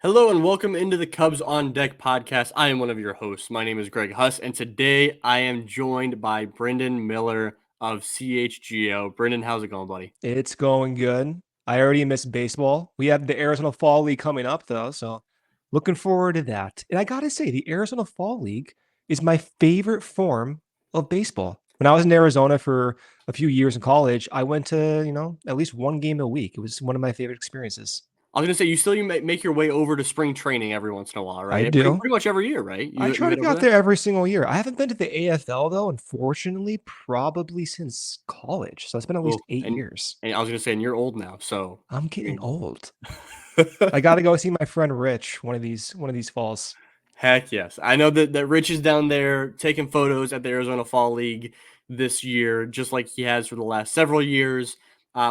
Hello and welcome into the Cubs on Deck podcast. I am one of your hosts. My name is Greg Huss, and today I am joined by Brendan Miller of CHGO. Brendan, how's it going, buddy? It's going good. I already miss baseball. We have the Arizona Fall League coming up, though, so looking forward to that. And I gotta say, the Arizona Fall League is my favorite form of baseball. When I was in Arizona for a few years in college, I went to, at least one game a week. It was one of my favorite experiences. I was gonna say you make your way over to spring training every once in a while, I right? Pretty do. pretty much every year, right? I You try to head get over out there. there every single year. I haven't been to the AFL, though, unfortunately, probably since college. So it's been at least Oh, 8 years. and I was gonna say, and you're old now, so I'm I getting mean, old. I got to go see my friend Rich one of these falls. heck yes. I know that Rich is down there taking photos at the Arizona Fall League this year, just like he has for the last several years.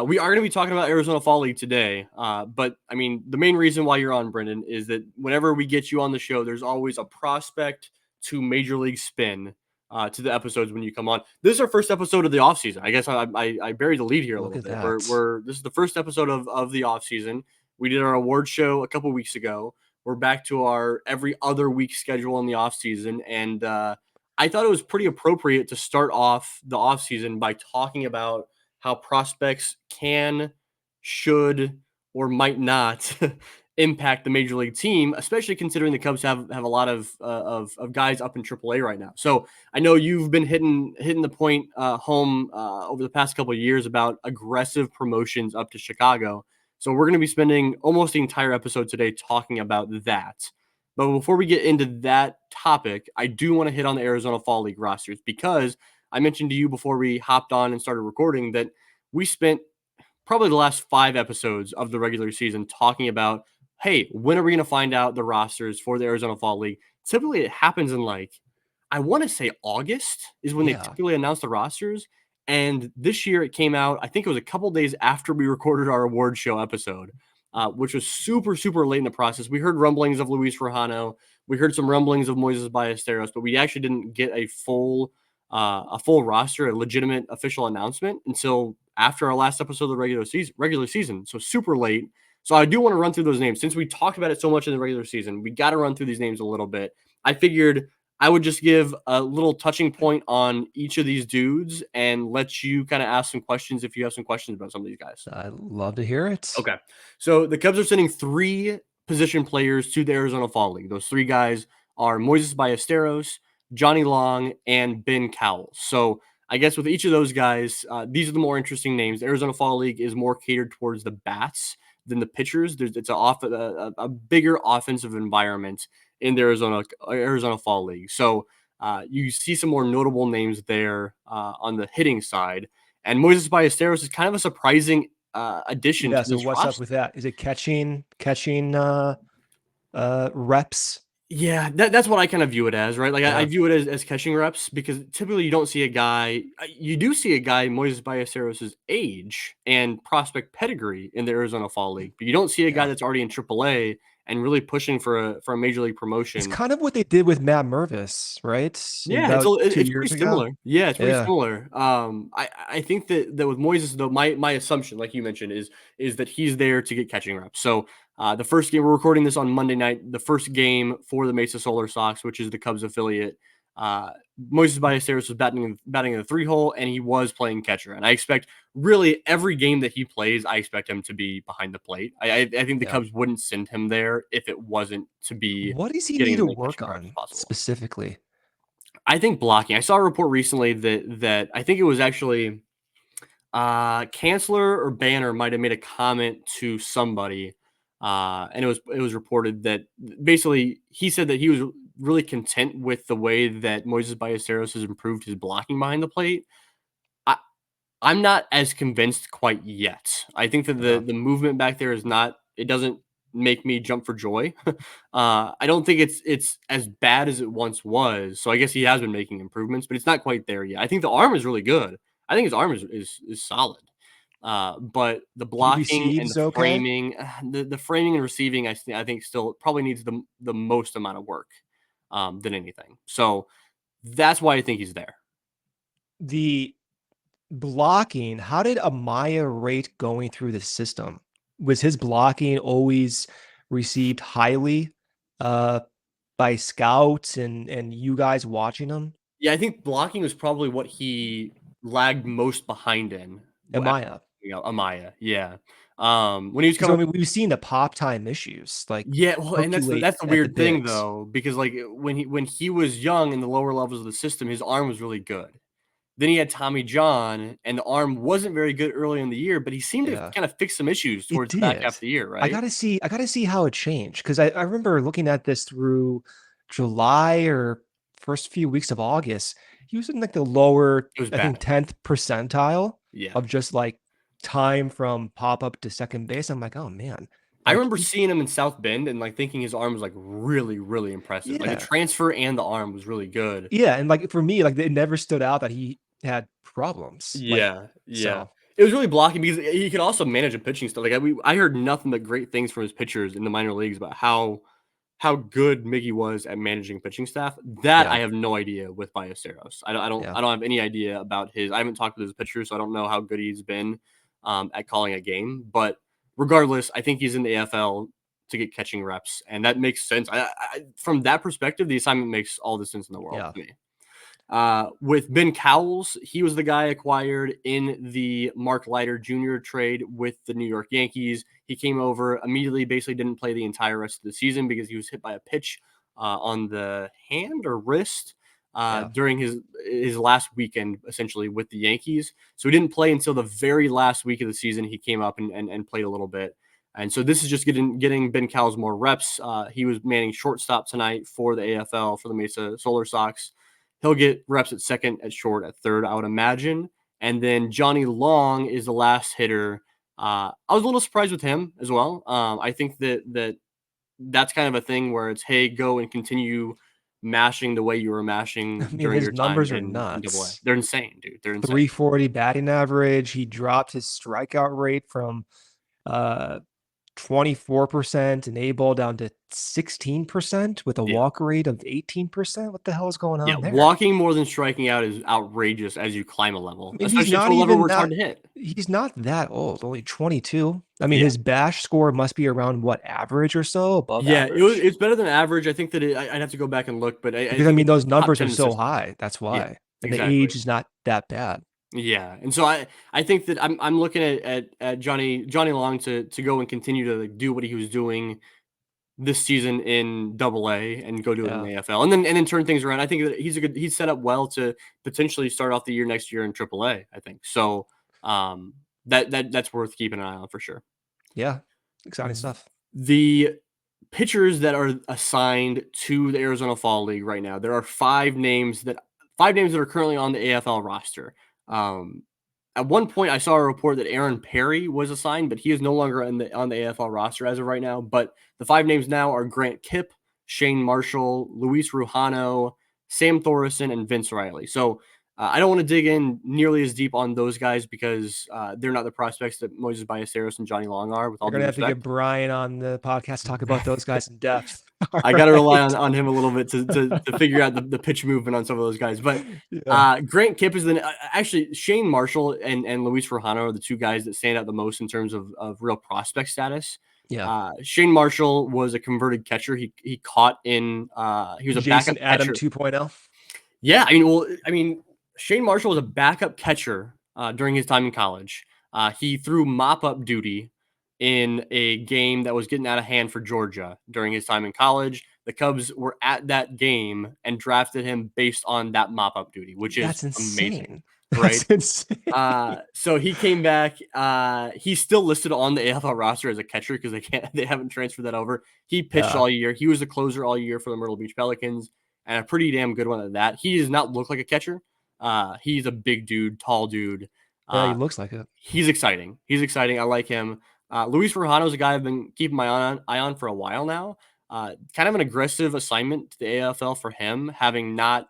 We are going to be talking about Arizona Fall League today. But I mean, the main reason why you're on, Brendan, is that whenever we get you on the show, there's always a prospect to Major League spin to the episodes when you come on. This is our first episode of the offseason. I guess I buried the lead here a Look little at bit. that. This is the first episode of the offseason. We did our award show a couple weeks ago. We're back to our every other week schedule in the offseason. And I thought it was pretty appropriate to start off the offseason by talking about how prospects can, should, or might not impact the major league team, especially considering the Cubs have a lot of guys up in AAA right now. So I know you've been hitting the point home over the past couple of years about aggressive promotions up to Chicago. So we're going to be spending almost the entire episode today talking about that. But before we get into that topic, I do want to hit on the Arizona Fall League rosters because I mentioned to you before we hopped on and started recording that we spent probably the last 5 episodes of the regular season talking about, hey, when are we going to find out the rosters for the Arizona Fall League? Typically, it happens in I want to say August is when they Yeah. typically announce the rosters. And this year it came out, I think it was a couple days after we recorded our award show episode, which was super, super late in the process. We heard rumblings of Luis Rojano. We heard some rumblings of Moises Ballesteros, but we actually didn't get a full roster, a legitimate official announcement until after our last episode of the regular season. So super late. So I do want to run through those names. Since we talked about it so much in the regular season, we got to run through these names a little bit. I figured I would just give a little touching point on each of these dudes and let you kind of ask some questions if you have some questions about some of these guys. I love to hear it. Okay. So the Cubs are sending 3 position players to the Arizona Fall League. Those 3 guys are Moises Ballesteros, Johnny Long, and Ben Cowles. So I guess with each of those guys, these are the more interesting names. The Arizona Fall League is more catered towards the bats than the pitchers. It's a bigger offensive environment in the Arizona Fall League. So you see some more notable names there on the hitting side. And Moises Ballesteros is kind of a surprising addition to Yeah. So this what's up with roster. that? Is it catching reps? Yeah, that's what I kind of view it as, right? Like I Yeah. view it as catching reps because typically you don't see a guy. You do see a guy Moises Ballesteros' age and prospect pedigree in the Arizona Fall League, but you don't see a guy Yeah. that's already in AAA and really pushing for a major league It's promotion. kind of what they did with Matt Mervis, right? Yeah, About two it's pretty years ago. similar. Yeah, it's pretty Yeah. similar. I think that with Moises though, my assumption, like you mentioned, is that he's there to get catching reps. So the first game we're recording this on Monday night, the first game for the Mesa Solar Sox, which is the Cubs affiliate. Uh, Moises Ballesteros was batting in the 3 hole, and he was playing catcher. And I expect really every game that he plays, I expect him to be behind the plate. I think the Yeah. Cubs wouldn't send him there if it wasn't to be What does he getting need as to many work catching reps as on possible. specifically? I think blocking. I saw a report recently that I think it was actually Chancellor or Banner might have made a comment to somebody, and it was reported that basically he said that he was really content with the way that Moises Ballesteros has improved his blocking behind the plate. I I'm not as convinced quite yet. I think that the Yeah. the movement back there is not. It doesn't make me jump for joy. I don't think it's as bad as it once was. So I guess he has been making improvements, but it's not quite there yet. I think the arm is really good. I think his arm is solid. But the He blocking and the receives okay. framing, the framing and receiving, I think still probably needs the most amount of work than anything. So that's why I think he's there. The blocking, how did Amaya rate going through the system? Was his blocking always received highly uh, by scouts and you guys watching him? Yeah, I think blocking was probably what he lagged most behind in. Amaya. Amaya, yeah. When he was Because coming. I mean, we've seen the pop time issues like Yeah, well, and percolate that's the at the weird thing bigs. though, because like when he was young in the lower levels of the system, his arm was really good. Then he had Tommy John, and the arm wasn't very good early in the year, but he seemed to Yeah. kind of fix some issues It towards the back half did. of the year, right? I gotta see how it changed because I remember looking at this through July or first few weeks of August. He was in like the lower, It was I think, bad. 10th percentile Yeah. of just like time from pop up to second base. I'm like, oh man. I Like remember seeing him in South Bend and like thinking his arm was like really, really impressive. Like the yeah. transfer and the arm was really good. Yeah. And like for me, like it never stood out that he had problems. Like Yeah, yeah. so It was really blocking because he could also manage a pitching stuff. Like I heard nothing but great things from his pitchers in the minor leagues about how good Miggy was at managing pitching staff. That I yeah. have no idea with Ballesteros. Yeah. I don't have any idea about his. I haven't talked with his pitchers, so I don't know how good he's been at calling a game. But regardless, I think he's in the AFL to get catching reps, and that makes sense. From that perspective, the assignment makes all the sense in the world Yeah. to me. With Ben Cowles, he was the guy acquired in the Mark Leiter Jr. trade with the New York Yankees. He came over immediately, basically didn't play the entire rest of the season because he was hit by a pitch on the hand or wrist Yeah. during his last weekend, essentially with the Yankees. So he didn't play until the very last week of the season. He came up and played a little bit. And so this is just getting Ben Cowles more reps. He was manning shortstop tonight for the AFL for the Mesa Solar Sox. He'll get reps at second, at short, at third, I would imagine. And then Johnny Long is the last hitter. I was a little surprised with him as well. I think that's kind of a thing where it's, hey, go and continue mashing the way you were I mashing mean, during his your time numbers are in Double A. nuts. They're insane, dude. They're insane. 340 batting average. He dropped his strikeout rate from uh 24% and A ball down to 16% with a Yeah. walk rate of 18%. What the hell is going Yeah. on there? Walking more than striking out is outrageous as you climb a I level, mean, especially to a level where it's hard to hit. he's not that old, only 22. I mean, Yeah. his bash score must be around what average or so, above Yeah, average. it's better than average. I think that I'd have to go back and look, but I Because I think mean, it's those top numbers 10 are in the so system. high. That's Yeah, why. And the exactly. age is not that bad. Yeah, and so I think that I'm looking at Johnny Long to go and continue to like, do what he was doing this season in Double A and go do it in Yeah. the AFL, and then turn things around. I think that he's set up well to potentially start off the year next year in Triple A. I think so. Um, that's worth keeping an eye on for sure. Yeah. Exciting stuff. The pitchers that are assigned to the Arizona Fall League right now, there are five names that are currently on the AFL roster. Um, at one point, I saw a report that Aaron Perry was assigned, but he is no longer on the AFL roster as of right now. But the five names now are Grant Kipp, Shane Marshall, Luis Rujano, Sam Thorson, and Vince Riley. So I don't want to dig in nearly as deep on those guys because they're not the prospects that Moises Ballesteros and Johnny Long are, with all You're due gonna have to get respect. Brian on the podcast to talk about those guys in depth. All I got to rely right. on him a little bit to figure out the pitch movement on some of those guys. But Yeah. Grant Kipp is actually Shane Marshall and Luis Rojano are the two guys that stand out the most in terms of real prospect status. Yeah. Shane Marshall was a converted catcher. He caught in he was a backup Jason Adam catcher. 2.0. Yeah, I mean, Shane Marshall was a backup catcher during his time in college. He threw mop-up duty in a game that was getting out of hand for Georgia during his time in college. The Cubs were at that game and drafted him based on that mop-up duty, which is That's amazing, insane. right? That's insane. So he came back. He's still listed on the AFL roster as a catcher because they haven't transferred that over. He pitched Yeah. all year. He was a closer all year for the Myrtle Beach Pelicans and a pretty damn good one at that. He does not look like a catcher. He's a big dude, tall dude. Yeah, he Uh, looks like it. he's exciting. He's exciting. I like him. Luis Rojano is a guy I've been keeping my eye on for a while now. Kind of an aggressive assignment to the AFL for him, having not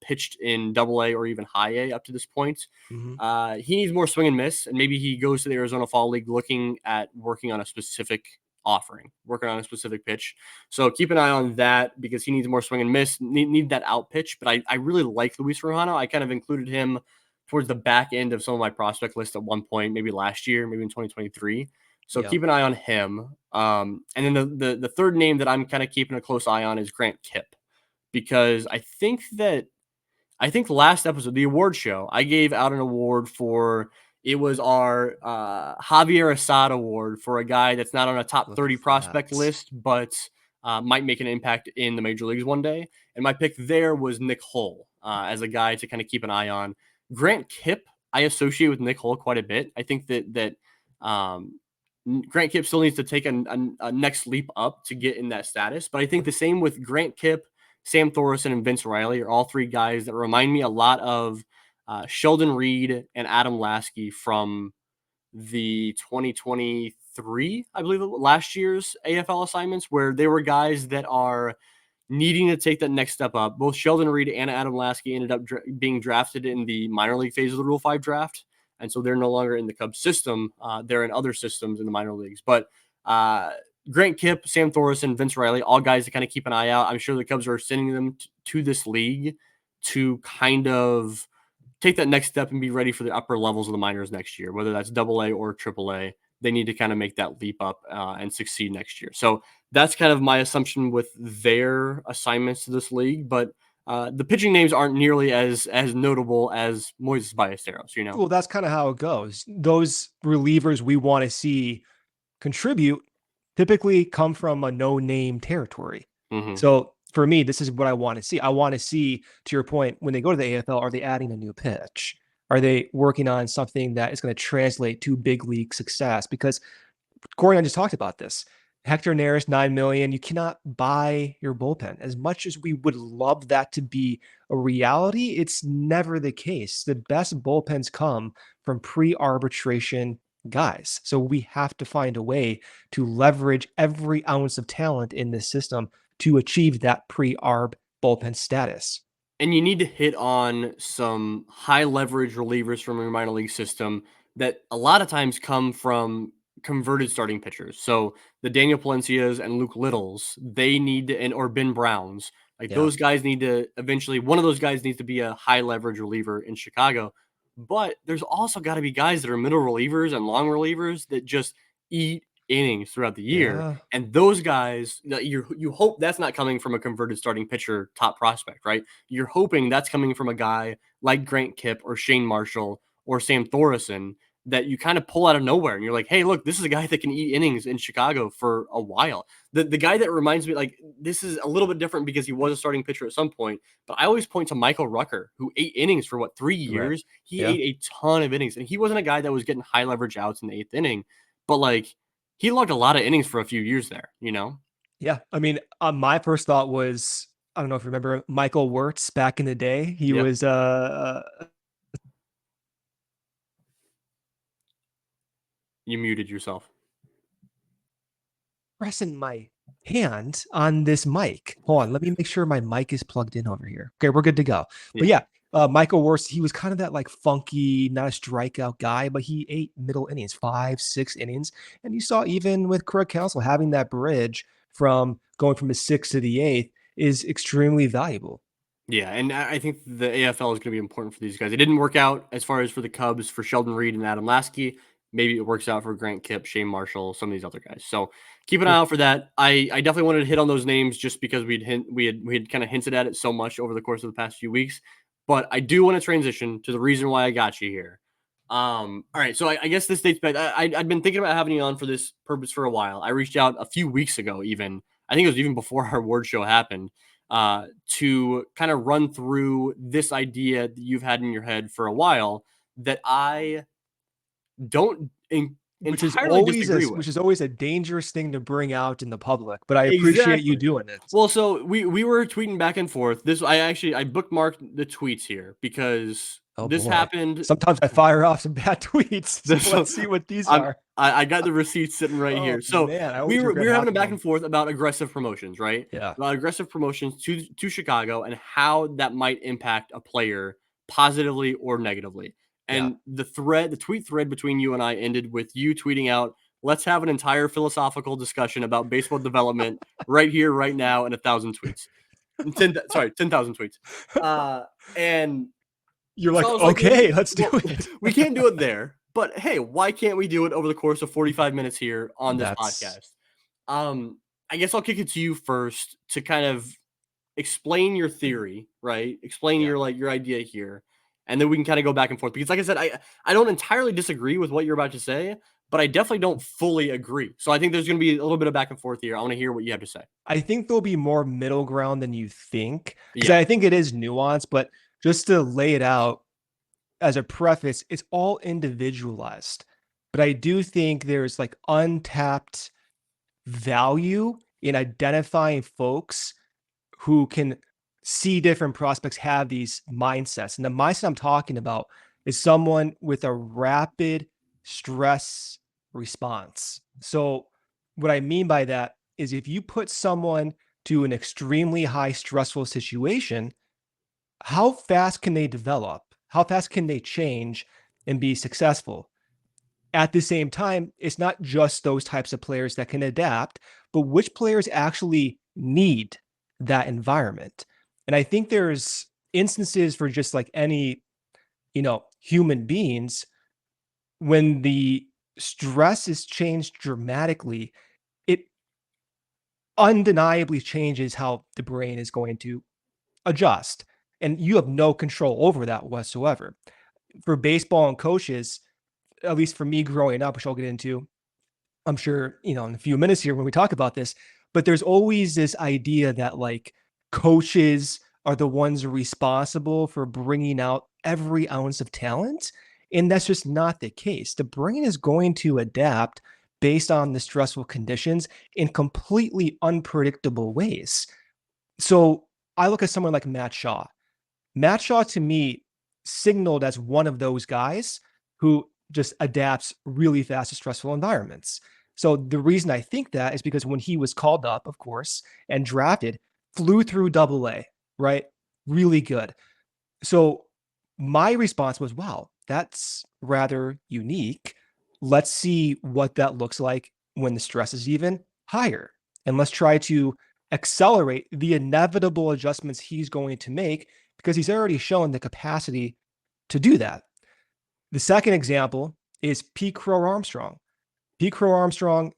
pitched in Double A or even High A up to this point. Mhm. He needs more swing and miss, and maybe he goes to the Arizona Fall League looking at working on a specific offering, working on a specific pitch. So keep an eye on that because he needs more swing and miss, need that out pitch. But I really like Luis Rojano. I kind of included him towards the back end of some of my prospect list at one point, maybe last year, maybe in 2023. So Yeah. keep an eye on him. And then the third name that I'm kind of keeping a close eye on is Grant Kipp, because I think last episode, the award show, I gave out an award for, it was our Javier Assad award for a guy that's not on a top Look 30 at prospect that. list, but might make an impact in the major leagues one day. And my pick there was Nick Hull as a guy to kind of keep an eye on. Grant Kipp, I associate with Nick Hull quite a bit. I think that um, Grant Kipp still needs to take a next leap up to get in that status. But I think the same with Grant Kipp, Sam Thorson, and Vince Riley are all three guys that remind me a lot of Sheldon Reed and Adam Lasky from the 2023, I believe, last year's AFL assignments, where they were guys that are needing to take that next step up. Both Sheldon Reed and Adam Lasky ended up being drafted in the minor league phase of the Rule 5 draft. And so they're no longer in the Cubs system. They're in other systems in the minor leagues. But Grant Kipp, Sam Thorson, Vince Riley, all guys to kind of keep an eye out. I'm sure the Cubs are sending them to this league to kind of take that next step and be ready for the upper levels of the minors next year, whether that's double A or triple A. They need to kind of make that leap up and succeed next year. So that's kind of my assumption with their assignments to this league. But the pitching names aren't nearly as notable as Moises Ballesteros, you know? Well, that's kind of how it goes. Those relievers we want to see contribute typically come from a no-name territory. Mm-hmm. So for me, this is what I want to see. I want to see, to your point, when they go to the AFL, are they adding a new pitch? Are they working on something that is going to translate to big league success? Because Corey, I just talked about this. Hector Neris, $9 million. You cannot buy your bullpen. As much as we would love that to be a reality, it's never the case. The best bullpens come from pre-arbitration guys. So we have to find a way to leverage every ounce of talent in this system to achieve that pre-arb bullpen status. And you need to hit on some high leverage relievers from your minor league system that a lot of times come from converted starting pitchers. So the Daniel Palencias and Luke Littles, they need to, and or Ben Browns, like Yeah. those guys need to eventually, one of those guys needs to be a high leverage reliever in Chicago. But there's also got to be guys that are middle relievers and long relievers that just eat innings throughout the year. Yeah. And those guys, you hope that's not coming from a converted starting pitcher top prospect, right? You're hoping that's coming from a guy like Grant Kipp or Shane Marshall or Sam Thorson that you kind of pull out of nowhere. And you're like, hey, look, this is a guy that can eat innings in Chicago for a while. The guy that reminds me, like, this is a little bit different because he was a starting pitcher at some point, but I always point to Michael Rucker, who ate innings for 3 Right. years. He Yeah. ate a ton of innings, and he wasn't a guy that was getting high leverage outs in the eighth inning, but like he logged a lot of innings for a few years there, you know? Yeah. I mean, my first thought was, I don't know if you remember Michael Wirtz back in the day. He Yep. was You muted yourself. pressing my hand on this mic. Hold on, let me make sure my mic is plugged in over here. Okay, we're good to go. But yeah, Michael Wirtz, he was kind of that like funky, not a strikeout guy, but he ate middle innings, 5, 6 innings. And you saw even with Craig Counsell having that bridge from going from the 6th to the 8th is extremely valuable. Yeah, and I think the AFL is going to be important for these guys. It didn't work out as far as for the Cubs for Sheldon Reed and Adam Lasky. Maybe it works out for Grant Kipp, Shane Marshall, some of these other guys. So keep an eye out for that. I definitely wanted to hit on those names just because we had kind of hinted at it so much over the course of the past few weeks. But I do want to transition to the reason why I got you here. All right, so I guess this dates back. I'd been thinking about having you on for this purpose for a while. I reached out a few weeks ago, even I think it was even before our award show happened, to kind of run through this idea that you've had in your head for a while that I don't entirely disagree with. Which is always a dangerous thing to bring out in the public, but I appreciate you Exactly. doing it. Well, so we were tweeting back and forth. I bookmarked the tweets here because Oh this boy. happened. Sometimes I fire off some bad tweets. So let's see what these are. I got the receipts sitting right Oh here. So man, I we always were regret having a having back them. and forth about aggressive promotions, right? Yeah. About aggressive promotions to Chicago and how that might impact a player positively or negatively. Yeah. And the tweet thread between you and I ended with you tweeting out, "Let's have an entire philosophical discussion about baseball development right here, right now, in 1,000 tweets." 10,000 tweets. And You're so like, I was like, okay, let's do well, it. we can't do it there. But hey, why can't we do it over the course of 45 minutes here on this That's podcast? I guess I'll kick it to you first to kind of explain your theory, right? Explain yeah. your idea here, and then we can kind of go back and forth. Because, like I said, I don't entirely disagree with what you're about to say, but I definitely don't fully agree. So I think there's going to be a little bit of back and forth here. I want to hear what you have to say. I think there'll be more middle ground than you think because Yeah. I think it is nuanced, but just to lay it out as a preface, it's all individualized. But I do think there's like untapped value in identifying folks who can see different prospects have these mindsets. And the mindset I'm talking about is someone with a rapid stress response. So, what I mean by that is if you put someone to an extremely high stressful situation, how fast can they develop? How fast can they change and be successful? At the same time, it's not just those types of players that can adapt, but which players actually need that environment. And I think there's instances for just like any, human beings when the stress is changed dramatically, it undeniably changes how the brain is going to adjust. And you have no control over that whatsoever. For baseball and coaches, at least for me growing up, which I'll get into, I'm sure, in a few minutes here when we talk about this, but there's always this idea that like coaches are the ones responsible for bringing out every ounce of talent. And that's just not the case. The brain is going to adapt based on the stressful conditions in completely unpredictable ways. So I look at someone like Matt Shaw. Matt Shaw to me signaled as one of those guys who just adapts really fast to stressful environments. So the reason I think that is because when he was called up, of course, and drafted, flew through double A, right? Really good. So my response was, wow, that's rather unique. Let's see what that looks like when the stress is even higher. And let's try to accelerate the inevitable adjustments he's going to make because he's already shown the capacity to do that. The second example is Pete Crow Armstrong. Pete Crow Armstrong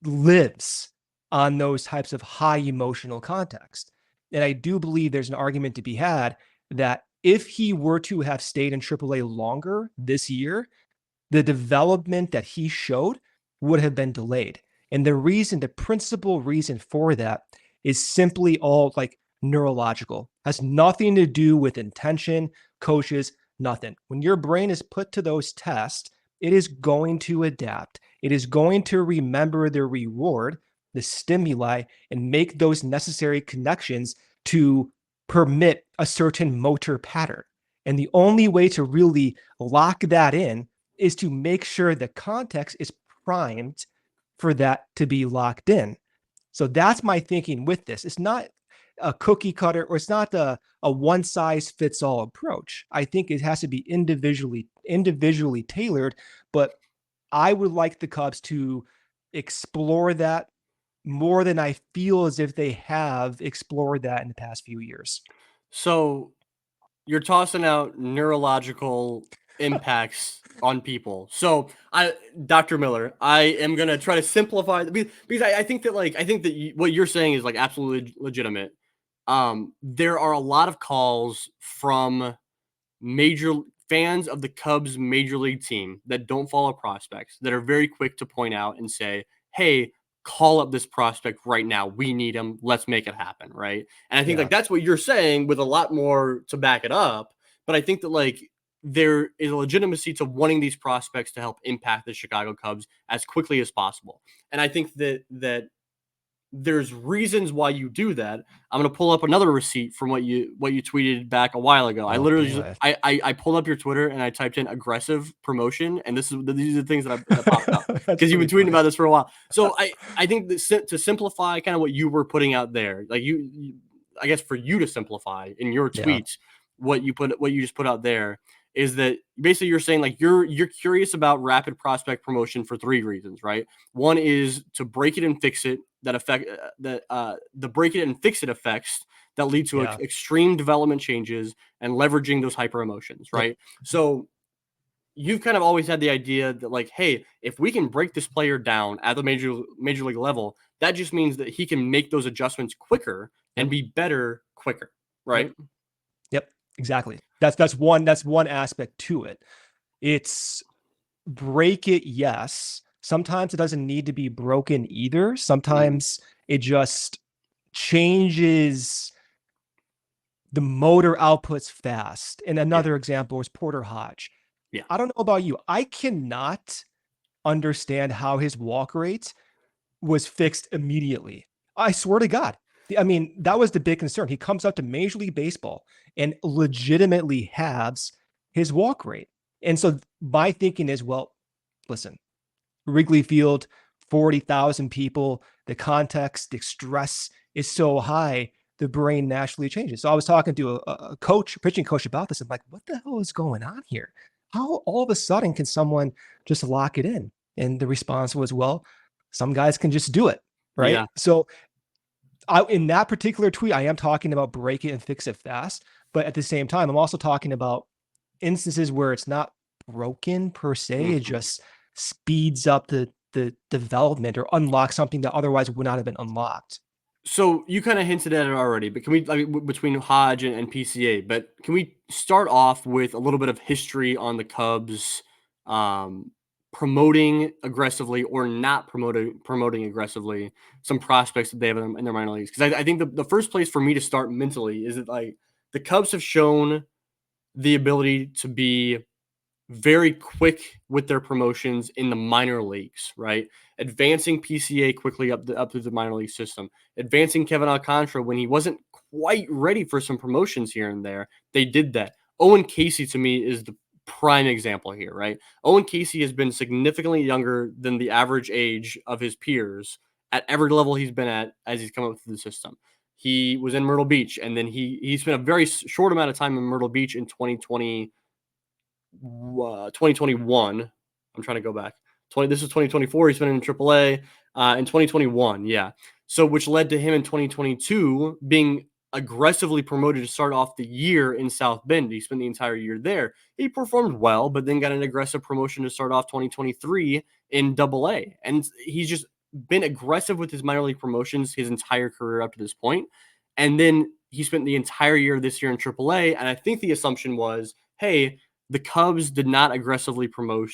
lives on those types of high emotional context. And I do believe there's an argument to be had that if he were to have stayed in AAA longer this year, the development that he showed would have been delayed. And the principal reason for that is simply all like neurological, has nothing to do with intention, coaches, nothing. When your brain is put to those tests, it is going to adapt. It is going to remember the reward, the stimuli, and make those necessary connections to permit a certain motor pattern. And the only way to really lock that in is to make sure the context is primed for that to be locked in. So that's my thinking with this. It's not a cookie cutter or it's not a one size fits all approach. I think it has to be individually tailored, but I would like the Cubs to explore that more than I feel as if they have explored that in the past few years. So you're tossing out neurological impacts on people. So Dr. Miller, I am gonna try to simplify because I think that what you're saying is like absolutely legitimate. There are a lot of calls from major fans of the Cubs major league team that don't follow prospects that are very quick to point out and say, "Hey, call up this prospect right now. We need him. Let's make it happen." Right. And I think like Yeah. that's what you're saying with a lot more to back it up. But I think that there is a legitimacy to wanting these prospects to help impact the Chicago Cubs as quickly as possible. And I think that there's reasons why you do that. I'm gonna pull up another receipt from what you tweeted back a while ago. I Oh literally just boy. I pulled up your Twitter and I typed in aggressive promotion, and these are the things that popped up That's because you've pretty been tweeting funny. about this for a while. So I think that to simplify kind of what you were putting out there, like I guess for you to simplify in your Yeah. tweets, what you just put out there is that basically you're saying like you're curious about rapid prospect promotion for three reasons, right? One is to break it and fix it that affect the break it and fix it effects that lead to Yeah. extreme development changes and leveraging those hyper emotions, Yep. right? So you've kind of always had the idea that like, hey, if we can break this player down at the major league level, that just means that he can make those adjustments quicker and Yep. be better quicker, Yep. right? Yep. Exactly. That's one aspect to it. It's break it, yes. Sometimes it doesn't need to be broken either. Sometimes it just changes the motor outputs fast. And Yeah. another example is Porter Hodge. Yeah. I don't know about you. I cannot understand how his walk rate was fixed immediately. I swear to God. I mean, that was the big concern. He comes up to Major League Baseball and legitimately halves his walk rate. And so my thinking is, well, listen, Wrigley Field, 40,000 people, the context, the stress is so high, the brain naturally changes. So I was talking to a coach, pitching coach about this. I'm like, what the hell is going on here? How all of a sudden can someone just lock it in? And the response was, well, some guys can just do it. Right. Yeah. So in that particular tweet, I am talking about break it and fix it fast. But at the same time, I'm also talking about instances where it's not broken per se. It just speeds up the development or unlocks something that otherwise would not have been unlocked. So you kind of hinted at it already, but can we, I mean, between Hodge and PCA, but can we start off with a little bit of history on the Cubs um, promoting aggressively or not promoting aggressively some prospects that they have in their minor leagues? Because I think the first place for me to start mentally is that like the Cubs have shown the ability to be very quick with their promotions in the minor leagues, right? Advancing PCA quickly up through the minor league system, advancing Kevin Alcantara when he wasn't quite ready for some promotions here and there. They did that. Owen Caissie to me is the prime example here, right? Owen Caissie has been significantly younger than the average age of his peers at every level he's been at as he's come up through the system. He was in Myrtle Beach, and then he spent a very short amount of time in Myrtle Beach in 2021. I'm trying to go back. This is 2024. He's been in AAA in 2021. Yeah. So, which led to him in 2022 being aggressively promoted to start off the year in South Bend. He spent the entire year there. He performed well, but then got an aggressive promotion to start off 2023 in AA. And he's just been aggressive with his minor league promotions his entire career up to this point. And then he spent the entire year this year in AAA. And I think the assumption was, hey, the Cubs did not aggressively promote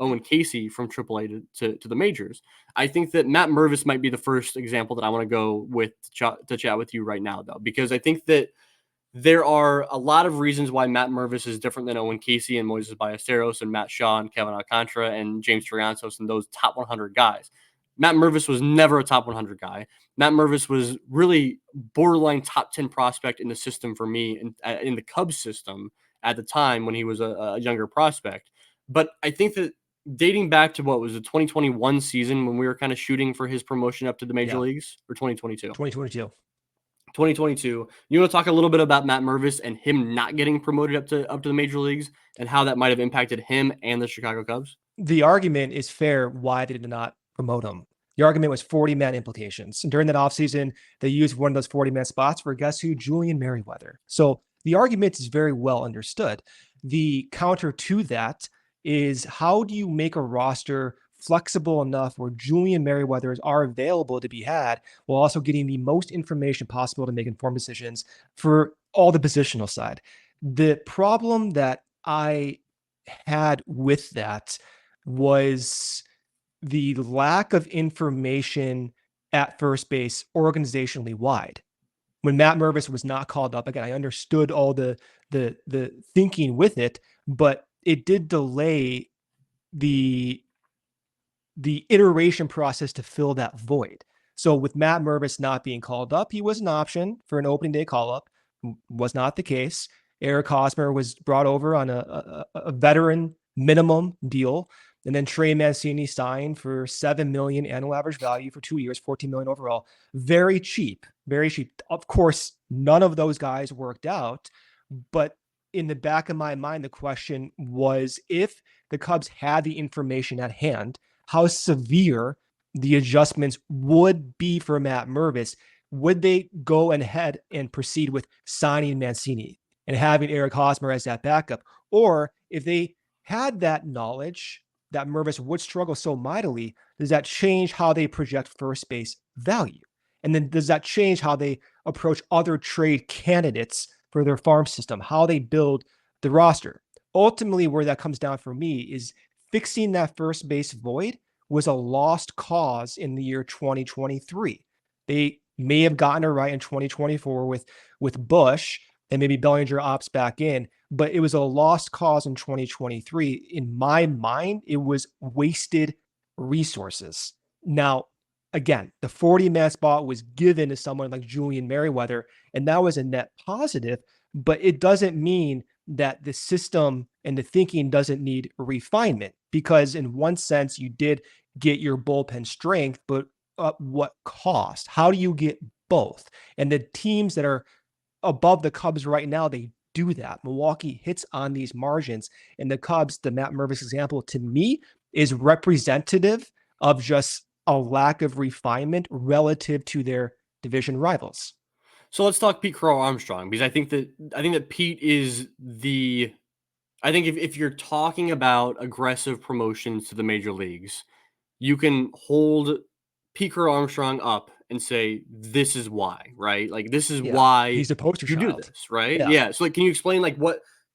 Owen Caissie from AAA to the majors. I think that Matt Mervis might be the first example that I want to go with to chat with you right now, though, because I think that there are a lot of reasons why Matt Mervis is different than Owen Caissie and Moises Ballesteros and Matt Shaw and Kevin Alcantara and James Triantos and those top 100 guys. Matt Mervis was never a top 100 guy. Matt Mervis was really borderline top 10 prospect in the system for me in the Cubs system at the time when he was a younger prospect. But I think that dating back to what was the 2021 season when we were kind of shooting for his promotion up to the major Yeah. leagues, or 2022? 2022. 2022. You want to talk a little bit about Matt Mervis and him not getting promoted up to the major leagues and how that might have impacted him and the Chicago Cubs? The argument is fair why they did not promote him. The argument was 40-man implications. And during that offseason, they used one of those 40-man spots for guess who? Julian Merriweather. So the argument is very well understood. The counter to that is how do you make a roster flexible enough where Julian Merriweathers are available to be had while also getting the most information possible to make informed decisions for all the positional side. The problem that I had with that was the lack of information at first base organizationally wide. When Matt Mervis was not called up, again, I understood all the thinking with it, but it did delay the iteration process to fill that void. So with Matt Mervis not being called up, he was an option for an opening day call up. Was not the case. Eric Hosmer was brought over on a veteran minimum deal. And then Trey Mancini signed for $7 million annual average value for 2 years, $14 million overall. Very cheap, very cheap. Of course, none of those guys worked out. But in the back of my mind, the question was if the Cubs had the information at hand, how severe the adjustments would be for Matt Mervis. Would they go ahead and proceed with signing Mancini and having Eric Hosmer as that backup? Or if they had that knowledge that Mervis would struggle so mightily, does that change how they project first base value? And then does that change how they approach other trade candidates for their farm system, how they build the roster? Ultimately, where that comes down for me is fixing that first base void was a lost cause in the year 2023. They may have gotten it right in 2024 with Bush, and maybe Bellinger opts back in, but it was a lost cause in 2023. In my mind, it was wasted resources. Now, again, the 40-man spot was given to someone like Julian Merriweather, and that was a net positive, but it doesn't mean that the system and the thinking doesn't need refinement, because in one sense, you did get your bullpen strength, but at what cost? How do you get both? And the teams that are above the Cubs right now, they do that. Milwaukee hits on these margins, and the Cubs, the Matt Mervis example, to me, is representative of just a lack of refinement relative to their division rivals. So let's talk Pete Crow Armstrong, because I think that Pete is I think if you're talking about aggressive promotions to the major leagues, you can hold Pete Crow Armstrong up and say, this is why, right? Like, this is Yeah, why he's a poster you do child. this, right? Yeah. Yeah. So, like, can you explain, like,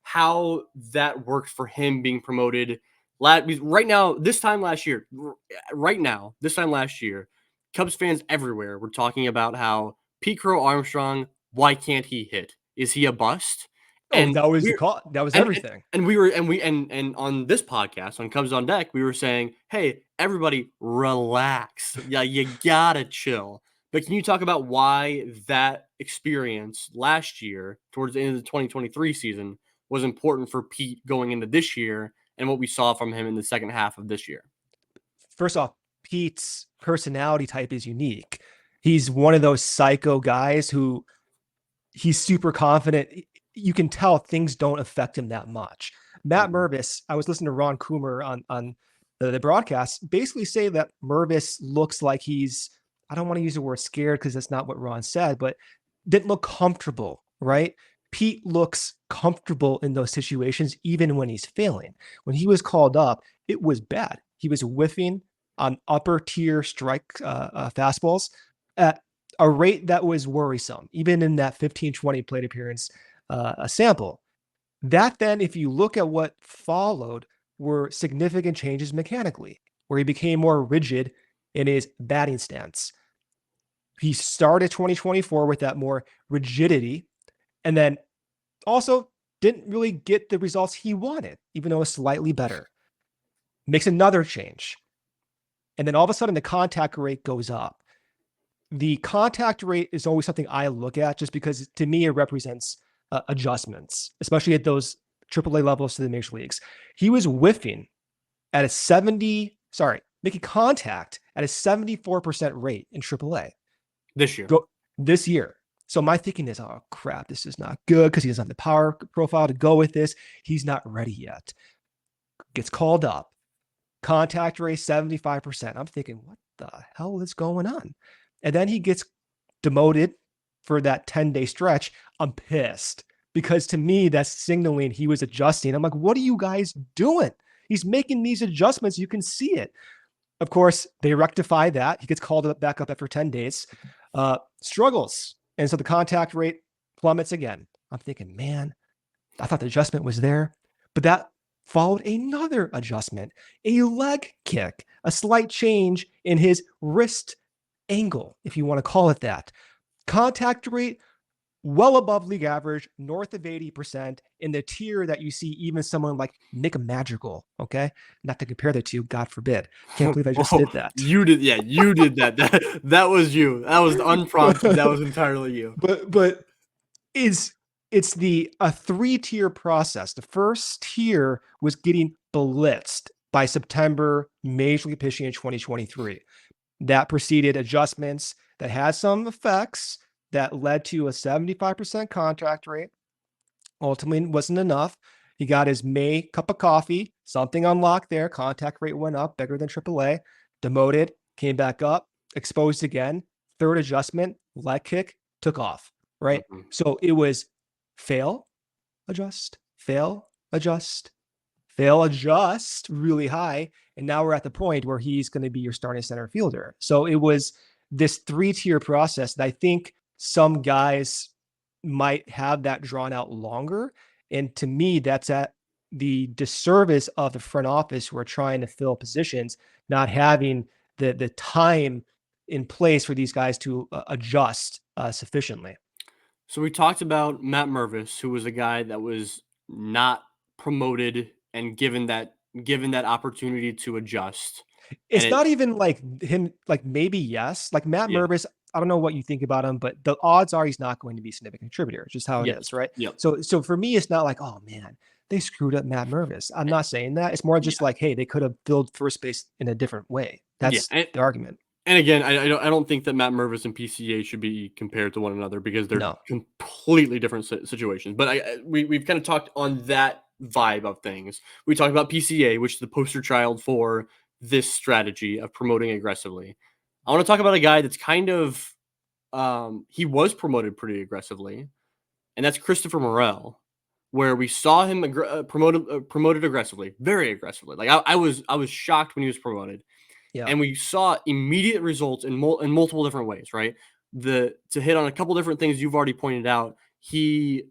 how that worked for him being promoted? Right now, this time last year, Cubs fans everywhere were talking about how Pete Crow Armstrong, why can't he hit? Is he a bust? Oh, And that was the we're call. That was and everything. and we were and on this podcast on Cubs on Deck, we were saying, hey, everybody relax. Yeah, you gotta chill. But can you talk about why that experience last year, towards the end of the 2023 season, was important for Pete going into this year, and what we saw from him in the second half of this year? First off, Pete's personality type is unique. He's one of those psycho guys who he's super confident. You can tell things don't affect him that much. Matt Mhm. Mervis, I was listening to Ron Coomer on the broadcast, basically say that Mervis looks like he's, I don't want to use the word scared because that's not what Ron said, but didn't look comfortable, right? Pete looks comfortable in those situations, even when he's failing. When he was called up, it was bad. He was whiffing on upper tier strike fastballs at a rate that was worrisome, even in that 15-20 plate appearance a sample. That then, if you look at what followed, were significant changes mechanically, where he became more rigid in his batting stance. He started 2024 with that more rigidity, and then also didn't really get the results he wanted, even though it was slightly better. Makes another change. And then all of a sudden, the contact rate goes up. The contact rate is always something I look at just because to me it represents adjustments, especially at those AAA levels to the major leagues. He was whiffing at a making contact at a 74% rate in AAA This year. this year. So my thinking is, oh crap, this is not good because he doesn't have the power profile to go with this. He's not ready yet. Gets called up. Contact rate 75%. I'm thinking, what the hell is going on? And then he gets demoted for that 10-day stretch. I'm pissed because to me, that's signaling he was adjusting. I'm like, what are you guys doing? He's making these adjustments. You can see it. Of course, they rectify that. He gets called back up after 10 days, struggles. And so the contact rate plummets again. I'm thinking, man, I thought the adjustment was there, but that followed another adjustment, a leg kick, a slight change in his wrist angle, if you want to call it that. Contact rate well above league average, north of 80% in the tier that you see even someone like Nick Madrigal. Okay. Not to compare the two, God forbid. Can't believe I just Oh, did that. you did. Yeah, you did that. That was you. That was unprompted. That was entirely you. but is it's the a 3-tier process. The first tier was getting blitzed by September Major League pitching in 2023. That preceded adjustments that had some effects that led to a 75% contract rate. Ultimately, wasn't enough. He got his May cup of coffee, something unlocked there. Contact rate went up, bigger than AAA. Demoted, came back up, exposed again. Third adjustment, leg kick, took off, right? Mhm. So it was fail, adjust, fail, adjust, they'll adjust really high. And now we're at the point where he's going to be your starting center fielder. So it was this 3-tier process that I think some guys might have that drawn out longer. And to me, that's at the disservice of the front office who are trying to fill positions, not having the time in place for these guys to adjust sufficiently. So we talked about Matt Mervis, who was a guy that was not promoted and given that opportunity to adjust. And It's not even like him, like maybe yes, like Matt yeah, Mervis. I don't know what you think about him, but the odds are he's not going to be a significant contributor. It's just how it yes, is, right? yep, So for me, it's not like, oh man, they screwed up Matt Mervis. I'm not saying that. It's more just yeah, like, hey, they could have filled first base in a different way. yeah. That's the argument. And again, I don't think that Matt Mervis and PCA should be compared to one another because they're No. completely different situations. But we've kind of talked on that vibe of things. We talked about PCA, which is the poster child for this strategy of promoting aggressively. I want to talk about a guy that's kind of he was promoted pretty aggressively, and that's Christopher Morel, where we saw him promoted aggressively, very aggressively. Like I was shocked when he was promoted, Yeah. and we saw immediate results in multiple different ways. Right, the to hit on a couple different things you've already pointed out, he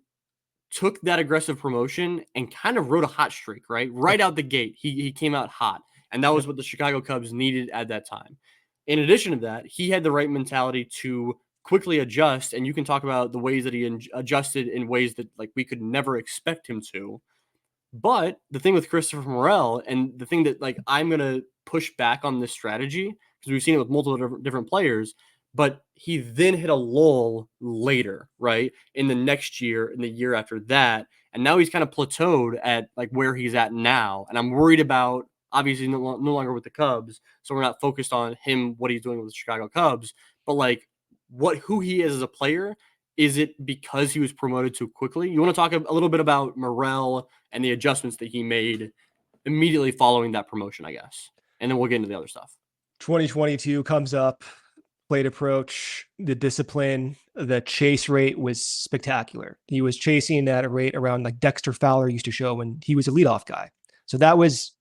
took that aggressive promotion and kind of rode a hot streak. Right Yep. out the gate, he came out hot, and that was Yep. what the Chicago Cubs needed at that time. In addition to that, he had the right mentality to quickly adjust, and you can talk about the ways that he adjusted in ways that like we could never expect him to. But the thing with Christopher Morel, and the thing that like I'm gonna push back on this strategy because we've seen it with multiple different players, but he then hit a lull later, right? In the next year, in the year after that, and now he's kind of plateaued at like where he's at now, and I'm worried about obviously no longer with the Cubs, so we're not focused on him what he's doing with the Chicago Cubs, but like who he is as a player. Is it because he was promoted too quickly? You want to talk a little bit about Morel and the adjustments that he made immediately following that promotion, I guess. And then we'll get into the other stuff. 2022 comes up, plate approach, the discipline, the chase rate was spectacular. He was chasing at a rate around like Dexter Fowler used to show when he was a leadoff guy. So that was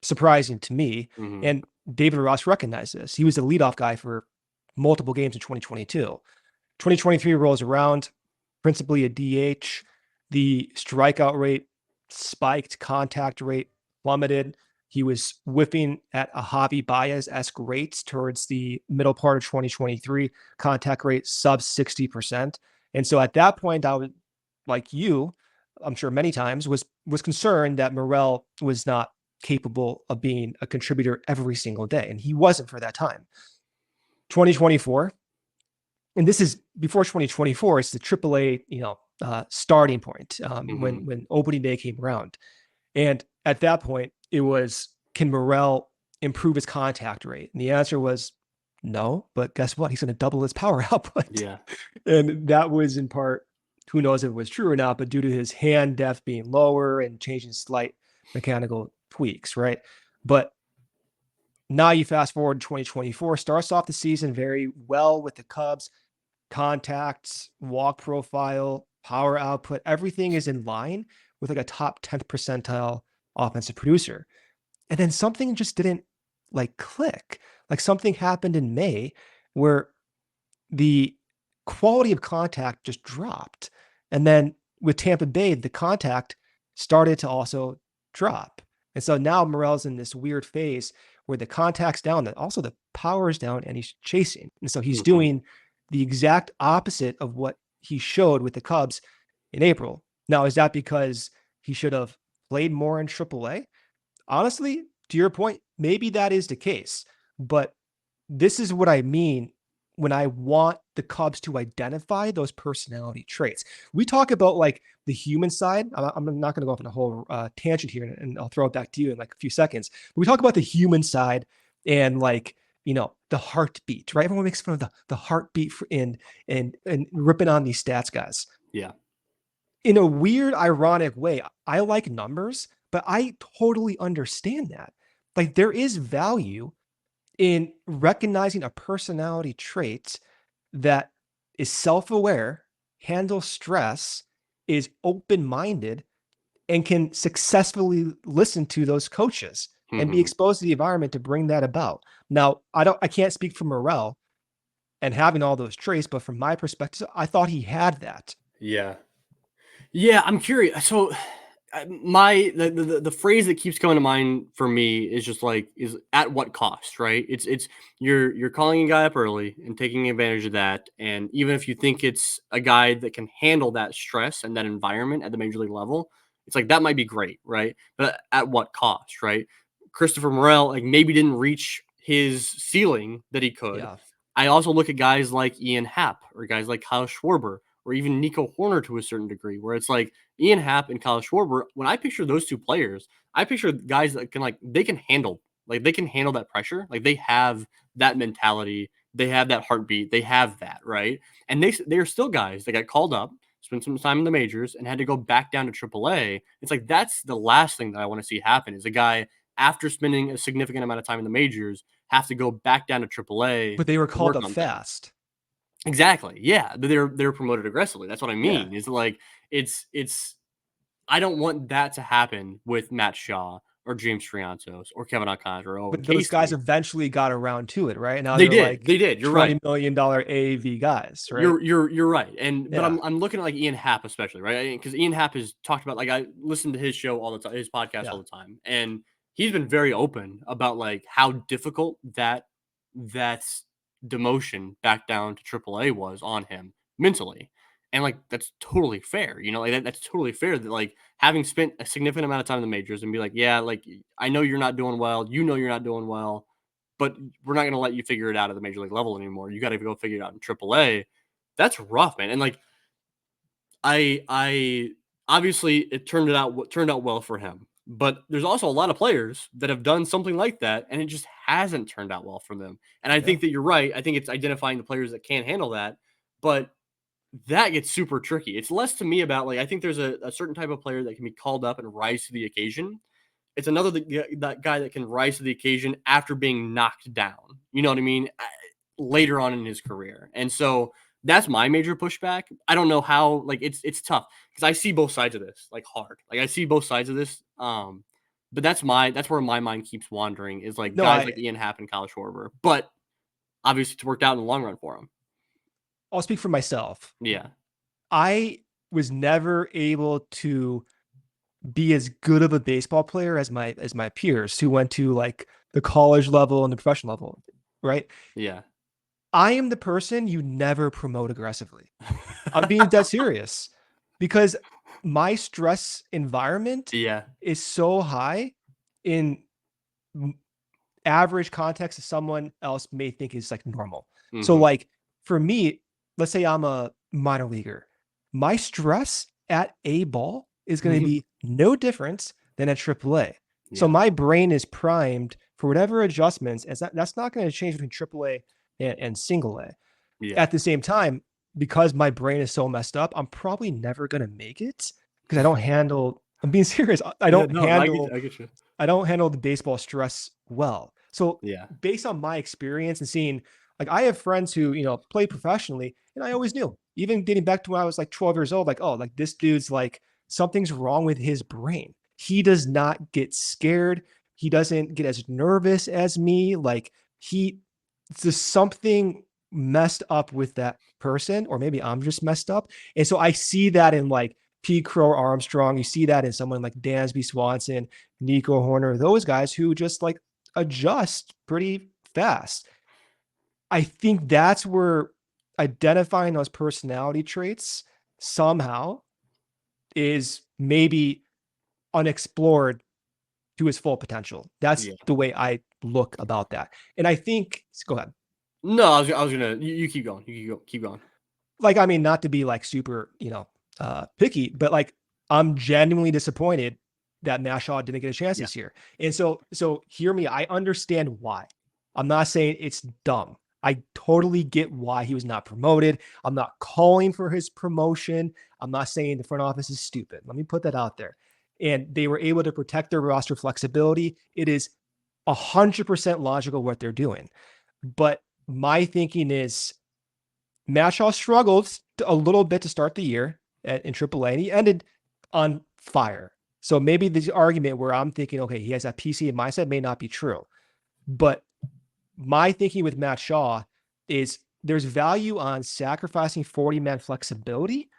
surprising to me. Mm-hmm. And David Ross recognized this. He was a leadoff guy for multiple games in 2022. 2023 rolls around, principally a DH. The strikeout rate spiked, contact rate plummeted. He was whiffing at a Javi Baez-esque rates towards the middle part of 2023, contact rate sub 60%. And so at that point, I was like you, I'm sure many times, was concerned that Morel was not capable of being a contributor every single day. And he wasn't for that time. 2024, and this is before 2024, it's the AAA, starting point Mm-hmm. when opening day came around. And at that point, it was, can Morel improve his contact rate? And the answer was no, but guess what? He's going to double his power output. Yeah. And that was in part, who knows if it was true or not, but due to his hand depth being lower and changing slight mechanical tweaks, right? But now you fast forward to 2024, starts off the season very well with the Cubs, contacts, walk profile, power output, everything is in line with like a top 10th percentile offensive producer. And then something just didn't like click. Like something happened in May where the quality of contact just dropped. And then with Tampa Bay, the contact started to also drop. And so now Morel's in this weird phase where the contact's down, that also the power's down, and he's chasing. And so he's Mm-hmm. doing the exact opposite of what he showed with the Cubs in April. Now, is that because he should have played more in AAA? Honestly, to your point, maybe that is the case. But this is what I mean when I want the Cubs to identify those personality traits. We talk about like the human side. I'm not going to go off on a whole tangent here, and I'll throw it back to you in like a few seconds. But we talk about the human side and like, the heartbeat, right? Everyone makes fun of the heartbeat and ripping on these stats guys. Yeah. In a weird, ironic way, I like numbers, but I totally understand that. Like there is value in recognizing a personality trait that is self-aware, handles stress, is open-minded, and can successfully listen to those coaches and be exposed to the environment to bring that about. Now, I can't speak for Morel and having all those traits, but from my perspective, I thought he had that. Yeah. Yeah, I'm curious. So the phrase that keeps coming to mind for me is just like is at what cost, right? It's you're calling a guy up early and taking advantage of that, and even if you think it's a guy that can handle that stress and that environment at the major league level, it's like that might be great, right? But at what cost, right? Christopher Morel like maybe didn't reach his ceiling that he could. Yeah. I also look at guys like Ian Happ or guys like Kyle Schwarber or even Nico Horner to a certain degree, where it's like Ian Happ and Kyle Schwarber. When I picture those two players, I picture guys that can they can handle that pressure. Like they have that mentality, they have that heartbeat, they have that right, and they are still guys that got called up, spent some time in the majors, and had to go back down to AAA. It's like that's the last thing that I want to see happen is a guy after spending a significant amount of time in the majors have to go back down to AAA But they were to called work up on things. fast. Exactly. Yeah, they're promoted aggressively. That's what I Yeah. mean. Is like it's I don't want that to happen with Matt Shaw or James Triantos or Kevin Alcantara or Owen But those guys Caissie. eventually got around to it, right? Now They they're did. like They did. You're right. $20 million AAV guys, right? You're right. And but Yeah. I'm looking at like Ian Happ especially, right? Because Ian Happ has talked about like I listen to his show all the time, his podcast all Yeah. the time, and he's been very open about like how difficult that demotion back down to AAA was on him mentally. And like that's totally fair, like that's totally fair that like having spent a significant amount of time in the majors and be like, yeah, like I know you're not doing well, you're not doing well, but we're not going to let you figure it out at the major league level anymore. You got to go figure it out in AAA. That's rough, man. And like I obviously it turned out well for him. But there's also a lot of players that have done something like that and it just hasn't turned out well for them. And I Yeah. think that you're right. I think it's identifying the players that can't handle that, but that gets super tricky. It's less to me about like I think there's a certain type of player that can be called up and rise to the occasion. It's another that guy that can rise to the occasion after being knocked down. You know what I mean? Later on in his career, and so that's my major pushback. I don't know how. Like it's tough because I see both sides of this like hard. Like I see both sides of this. But that's where my mind keeps wandering is like No, guys like Ian Happ and Kyle Schwarber. But obviously, it's worked out in the long run for him. I'll speak for myself. Yeah. I was never able to be as good of a baseball player as my peers who went to like the college level and the professional level, right? Yeah. I am the person you never promote aggressively. I'm being dead serious because my stress environment Yeah. is so high in average context that someone else may think is like normal. So Mm-hmm. like for me, let's say I'm a minor leaguer, my stress at A ball is going to be no different than at AAA. So Yeah. my brain is primed for whatever adjustments, and that's not going to change between AAA and single A. Yeah. At the same time, because my brain is so messed up, I'm probably never going to make it because I don't handle, I'm being serious. I Yeah. don't No, handle I get you. I don't handle the baseball stress well. So Yeah. based on my experience and seeing, like I have friends who, play professionally and I always knew, even getting back to when I was like 12 years old, like, oh, like this dude's like something's wrong with his brain. He does not get scared. He doesn't get as nervous as me. Like it's just something messed up with that person, or maybe I'm just messed up. And so I see that in like P. Crow Armstrong. You see that in someone like Dansby Swanson, Nico Horner, those guys who just like adjust pretty fast. I think that's where identifying those personality traits somehow is maybe unexplored to its full potential. That's Yeah. the way I look about that. And I think, go ahead. No, I was gonna. You keep going. Keep going. Like, I mean, not to be like super, picky, but like I'm genuinely disappointed that Mashaw didn't get a chance Yeah. this year. And so hear me. I understand why. I'm not saying it's dumb. I totally get why he was not promoted. I'm not calling for his promotion. I'm not saying the front office is stupid. Let me put that out there. And they were able to protect their roster flexibility. It is 100% logical what they're doing. But my thinking is Mashaw struggled a little bit to start the year in AAA, and he ended on fire. So maybe this argument where I'm thinking, okay, he has that PCA mindset may not be true. But my thinking with Matt Shaw is there's value on sacrificing 40-man flexibility.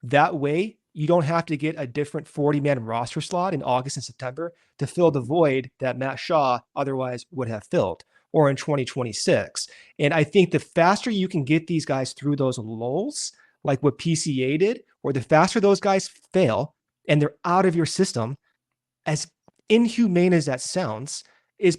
That way, you don't have to get a different 40-man roster slot in August and September to fill the void that Matt Shaw otherwise would have filled, or in 2026. And I think the faster you can get these guys through those lulls, like what PCA did, or the faster those guys fail and they're out of your system, as inhumane as that sounds, is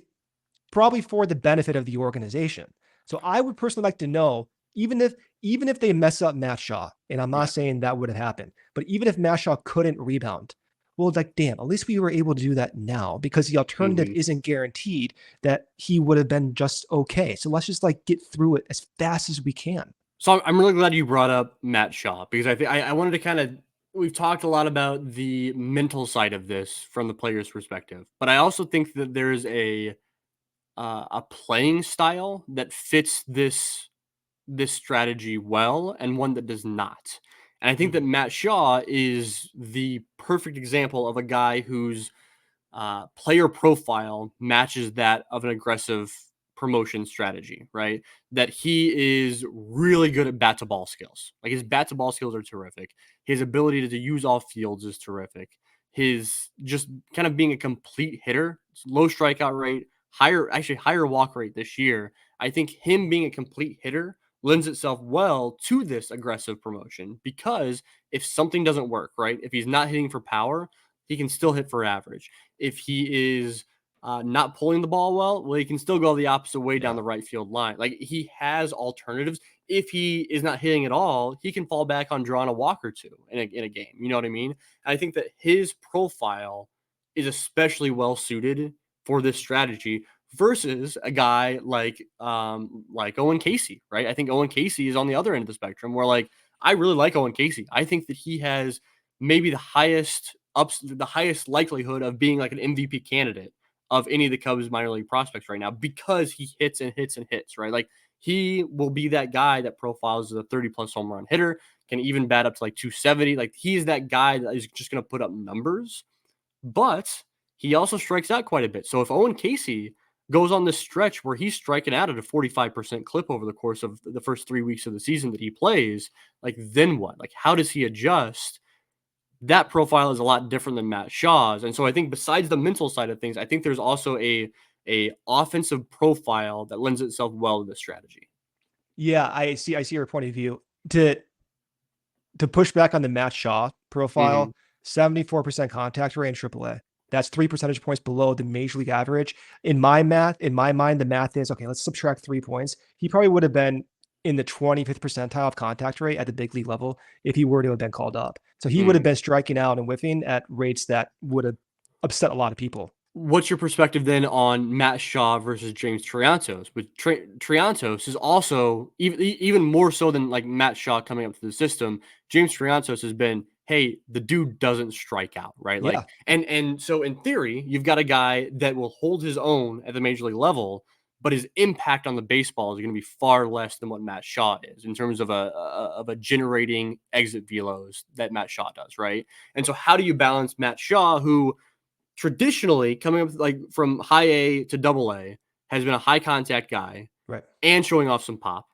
probably for the benefit of the organization. So I would personally like to know, even if they mess up Matt Shaw, and I'm not saying that would have happened, but even if Matt Shaw couldn't rebound, well, like, damn, at least we were able to do that now, because the alternative isn't guaranteed that he would have been just okay. So let's just like get through it as fast as we can. So I'm really glad you brought up Matt Shaw, because I think I wanted to kind of, we've talked a lot about the mental side of this from the player's perspective, but I also think that there's a playing style that fits this strategy well, and one that does not. And I think that Matt Shaw is the perfect example of a guy whose player profile matches that of an aggressive promotion strategy, right? That he is really good at bat to ball skills. Like, his bat to ball skills are terrific. His ability to use all fields is terrific. His just kind of being a complete hitter, low strikeout rate, higher walk rate this year. I think him being a complete hitter lends itself well to this aggressive promotion, because if something doesn't work, right? If he's not hitting for power, he can still hit for average. If he is not pulling the ball well, he can still go the opposite way down the right field line. Like, he has alternatives. If he is not hitting at all, he can fall back on drawing a walk or two in a game. You know what I mean? And I think that his profile is especially well suited for this strategy versus a guy like Owen Caissie, right? I think Owen Caissie is on the other end of the spectrum, where, like, I really like Owen Caissie. I think that he has maybe the highest likelihood of being like an MVP candidate of any of the Cubs minor league prospects right now, because he hits and hits and hits, right? Like, he will be that guy that profiles as a 30 plus home run hitter, can even bat up to like 270. Like, he's that guy that is just going to put up numbers, but he also strikes out quite a bit. So if Owen Caissie goes on this stretch where he's striking out at a 45% clip over the course of the first 3 weeks of the season that he plays, like, then what? Like, how does he adjust? That profile is a lot different than Matt Shaw's. And so I think, besides the mental side of things, I think there's also a offensive profile that lends itself well to this strategy. Yeah, I see your point of view. To push back on the Matt Shaw profile, 74% contact rate in AAA. That's 3 percentage points below the major league average. In my mind, the math is, okay, let's subtract 3 points. He probably would have been in the 25th percentile of contact rate at the big league level if he were to have been called up. So he would have been striking out and whiffing at rates that would have upset a lot of people. What's your perspective then on Matt Shaw versus James Triantos? With Triantos is also even more so than like Matt Shaw coming up to the system. James Triantos has been, hey, the dude doesn't strike out, right? Yeah. Like, and so in theory, you've got a guy that will hold his own at the major league level, but his impact on the baseball is going to be far less than what Matt Shaw is in terms of a generating exit velos that Matt Shaw does, right? And so how do you balance Matt Shaw, who traditionally, coming up like from high A to double A, has been a high contact guy, right, and showing off some pop,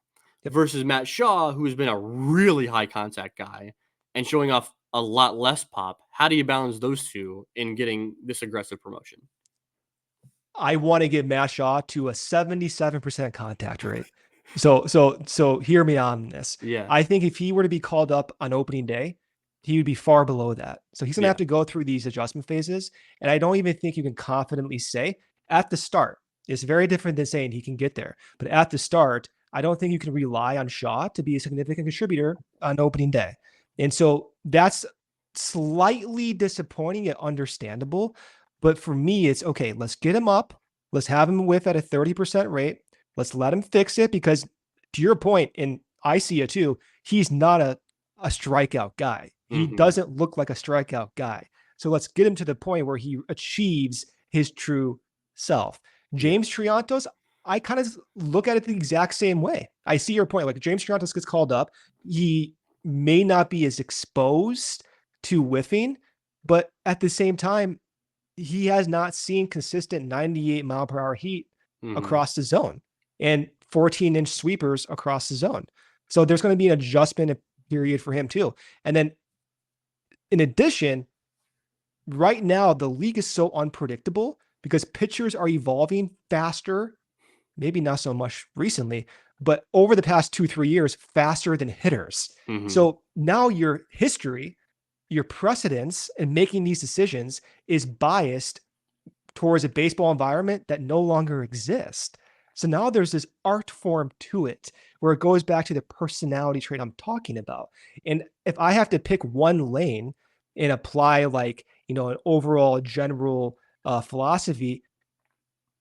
versus Matt Shaw, who has been a really high contact guy and showing off a lot less pop? How do you balance those two in getting this aggressive promotion? I want to get Matt Shaw to a 77% contact rate. So hear me on this. Yeah. I think if he were to be called up on opening day, he would be far below that. So he's going to have to go through these adjustment phases. And I don't even think you can confidently say at the start, it's very different than saying he can get there. But at the start, I don't think you can rely on Shaw to be a significant contributor on opening day. And so that's slightly disappointing yet understandable. But for me, it's okay, let's get him up. Let's have him whiff at a 30% rate. Let's let him fix it, because to your point, and I see it too, he's not a strikeout guy. He doesn't look like a strikeout guy. So let's get him to the point where he achieves his true self. James Triantos, I kind of look at it the exact same way. I see your point. Like, James Triantos gets called up. He may not be as exposed to whiffing, But at the same time, he has not seen consistent 98-mile-per-hour heat Hmm. across the zone and 14-inch sweepers across the zone. So there's going to be an adjustment period for him too. And then in addition, right now the league is so unpredictable because pitchers are evolving faster, maybe not so much recently, but over the past 2-3 years, faster than hitters. Hmm. So now your history, your precedence in making these decisions is biased towards a baseball environment that no longer exists. So now there's this art form to it where it goes back to the personality trait I'm talking about. And if I have to pick one lane and apply like, an overall general philosophy,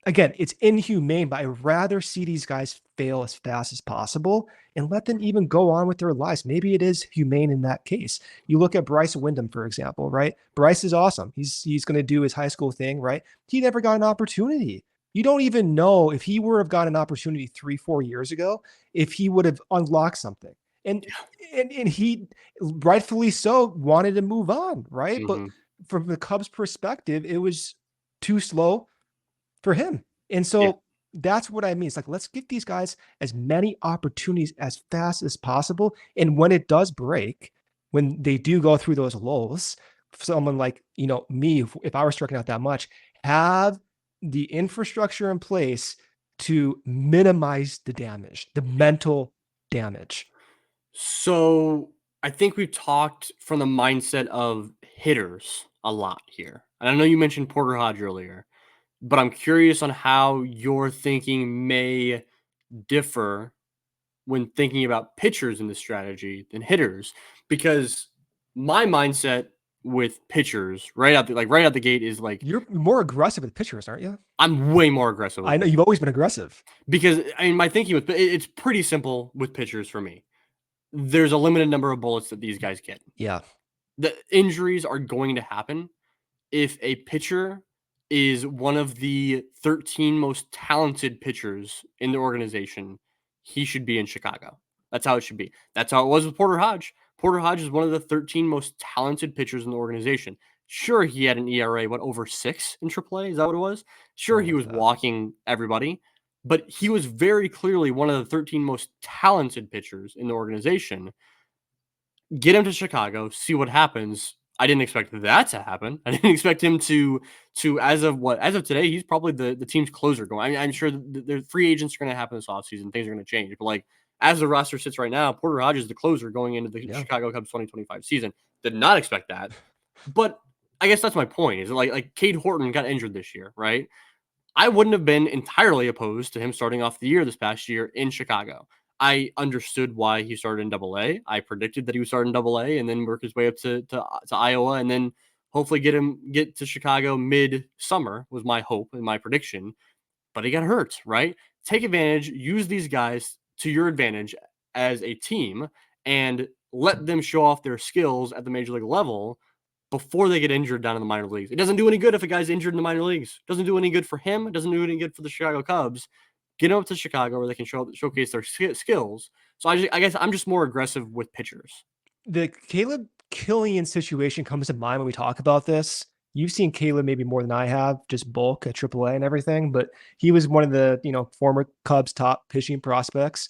again, it's inhumane, but I'd rather see these guys fail as fast as possible and let them even go on with their lives. Maybe it is humane in that case. You look at Bryce Wyndham, for example, right? Bryce is awesome. He's going to do his high school thing, right? He never got an opportunity. You don't even know if he would have got an opportunity 3-4 years ago, if he would have unlocked something. And and he rightfully so wanted to move on, right? But Hmm. from the Cubs' perspective, it was too slow for him. And Yeah. so that's what I mean. It's like, let's give these guys as many opportunities as fast as possible. And when it does break, when they do go through those lulls, someone like, me, if I were striking out that much, have the infrastructure in place to minimize the damage, the mental damage. So I think we've talked from the mindset of hitters a lot here. And I know you mentioned Porter Hodge earlier, but I'm curious on how your thinking may differ when thinking about pitchers in this strategy than hitters, because my mindset with pitchers right out the gate is like You're more aggressive with pitchers, aren't you? I'm way more aggressive with I know pitchers you've always been aggressive. because I mean my thinking with it's pretty simple with pitchers for me. There's a limited number of bullets that these guys get. Yeah. The injuries are going to happen if a pitcher is one of the 13 most talented pitchers in the organization, he should be in Chicago. That's how it should be. That's how it was with Porter Hodge. Porter Hodge is one of the 13 most talented pitchers in the organization. Sure, he had an ERA, over 6 in AAA? Is that what it was? Sure, Something he like was that. walking everybody, but he was very clearly one of the 13 most talented pitchers in the organization. Get him to Chicago, see what happens. I didn't expect that to happen. I didn't expect him to as of today, he's probably the team's closer going. I mean, I'm sure the free agents are going to happen this offseason. Things are going to change. But like as the roster sits right now, Porter Hodges is the closer going into the Yeah. Chicago Cubs 2025 season. Did not expect that. But I guess that's my point. Is like Cade Horton got injured this year, right? I wouldn't have been entirely opposed to him starting off the year this past year in Chicago. I understood why he started in Double A. I predicted that he would start in Double A and then work his way up to Iowa and then hopefully get to Chicago mid summer was my hope and my prediction. But he got hurt, right? Take advantage, use these guys to your advantage as a team, and let them show off their skills at the major league level before they get injured down in the minor leagues. It doesn't do any good if a guy's injured in the minor leagues. It doesn't do any good for him. It doesn't do any good for the Chicago Cubs. Get them up to Chicago where they can showcase their skills. So I guess I'm just more aggressive with pitchers. The Caleb Killian situation comes to mind when we talk about this. You've seen Caleb maybe more than I have, just bulk at AAA and everything, but he was one of the, former Cubs top pitching prospects.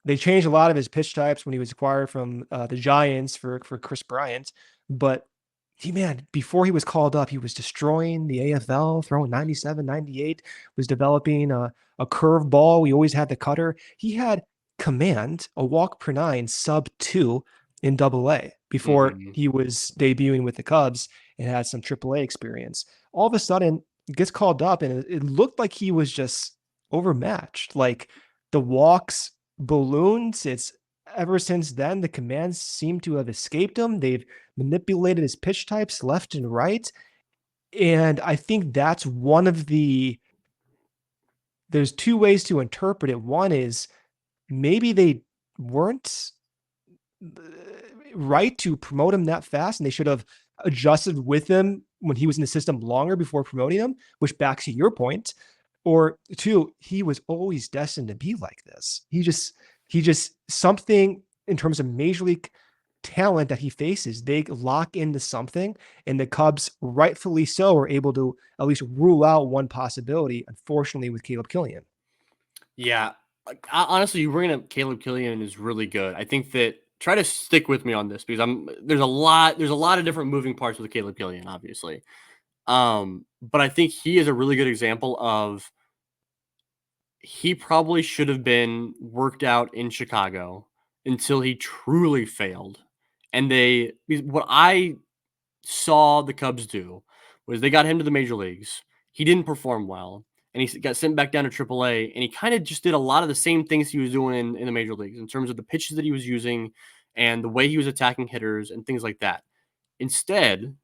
They changed a lot of his pitch types when he was acquired from the Giants for Chris Bryant, but before he was called up, he was destroying the AFL, throwing 97, 98, was developing a curve ball. We always had the cutter. He had command, a walk per nine, sub 2 in Double A before Mm-hmm. he was debuting with the Cubs and had some AAA experience. All of a sudden, gets called up, and it looked like he was just overmatched. Like the walks balloons. It's ever since then, the commands seem to have escaped him. They've manipulated his pitch types left and right. And I think that's one of there's two ways to interpret it. One is maybe they weren't right to promote him that fast and they should have adjusted with him when he was in the system longer before promoting him, which backs to your point. Or two, he was always destined to be like this. He just something in terms of major league talent that he faces, they lock into something, and the Cubs, rightfully so, are able to at least rule out one possibility, unfortunately, with Caleb Killian. Yeah. Honestly, you bringing up Caleb Killian is really good. I think that try to stick with me on this because there's a lot of different moving parts with Caleb Killian, obviously. But I think he is a really good example of he probably should have been worked out in Chicago until he truly failed. And what I saw the Cubs do was they got him to the major leagues. He didn't perform well, and he got sent back down to AAA. And he kind of just did a lot of the same things he was doing in the major leagues in terms of the pitches that he was using and the way he was attacking hitters and things like that. Instead,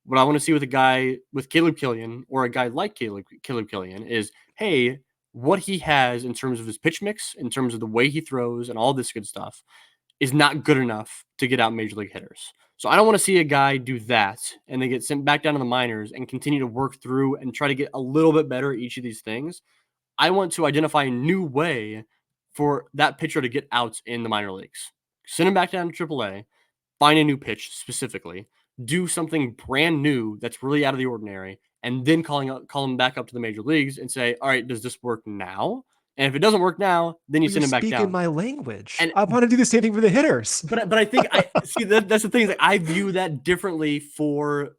what I want to see with a guy with Caleb Killian or a guy like Caleb Killian is, hey, what he has in terms of his pitch mix, in terms of the way he throws, and all this good stuff is not good enough to get out major league hitters. So I don't want to see a guy do that and then get sent back down to the minors and continue to work through and try to get a little bit better at each of these things. I want to identify a new way for that pitcher to get outs in the minor leagues. Send him back down to AAA, find a new pitch specifically, do something brand new that's really out of the ordinary, and then call him back up to the major leagues and say, all right, does this work now? And if it doesn't work now, then you But you're send him back speaking down. my language. And I want to do the same thing for the hitters. but I think I see that's the thing is like I view that differently for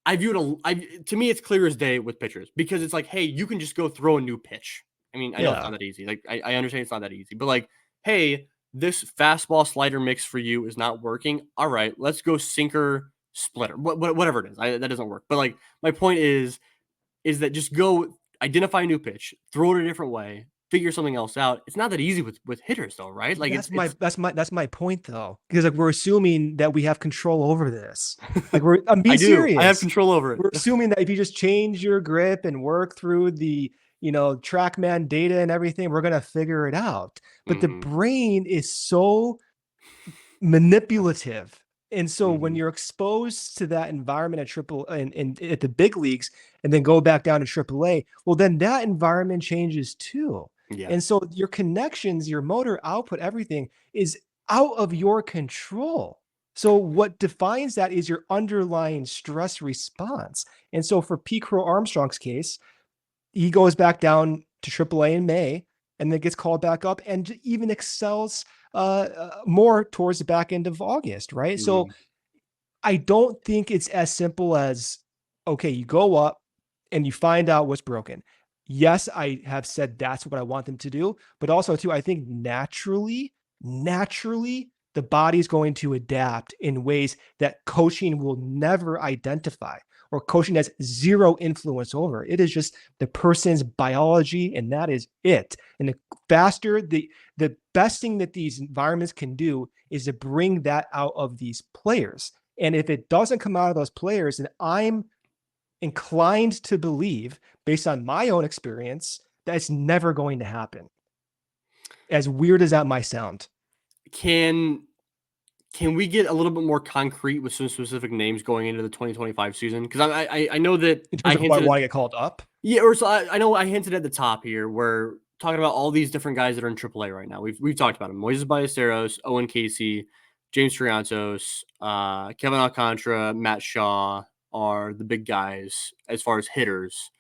I view it to me it's clear as day with pitchers because it's like, hey, you can just go throw a new pitch. I mean, I know it's Yeah. not that easy. Like I understand it's not that easy, but like, hey, this fastball slider mix for you is not working. All right, let's go sinker splitter. Whatever it is. That doesn't work. But like my point is that just go identify a new pitch, throw it a different way, figure something else out. It's not that easy with hitters though, right? Like it's That's my point though. Because like we're assuming that we have control over this. Like I'm I being do. I have serious. control over it. We're assuming that if you just change your grip and work through the, TrackMan data and everything, we're gonna figure it out. But the Mm-hmm. brain is so manipulative. And so when Mm-hmm. you're exposed to that environment at triple and at the big leagues and then go back down to AAA, well, then that environment changes too. Yeah. And so your connections, your motor output, everything is out of your control. So what defines that is your underlying stress response. And so for P. Crow Armstrong's case, he goes back down to AAA in May and then gets called back up and even excels more towards the back end of August, right? So Mm-hmm. I don't think it's as simple as, okay, you go up and you find out what's broken. Yes, I have said that's what I want them to do, but also too, I think naturally, the body's going to adapt in ways that coaching will never identify or coaching has zero influence over. It is just the person's biology and that is it. And the faster, the best thing that these environments can do is to bring that out of these players. And if it doesn't come out of those players, then I'm inclined to believe, based on my own experience, that it's never going to happen. As weird as that might sound. Can we get a little bit more concrete with some specific names going into the 2025 season? Because I know that In I terms of why hinted want to get called up? yeah, or so I know I hinted at the top here. We're talking about all these different guys that are in AAA right now. We've talked about them: Moises Ballesteros, Owen Caissie, James Triantos, Kevin Alcantara, Matt Shaw are the big guys as far as hitters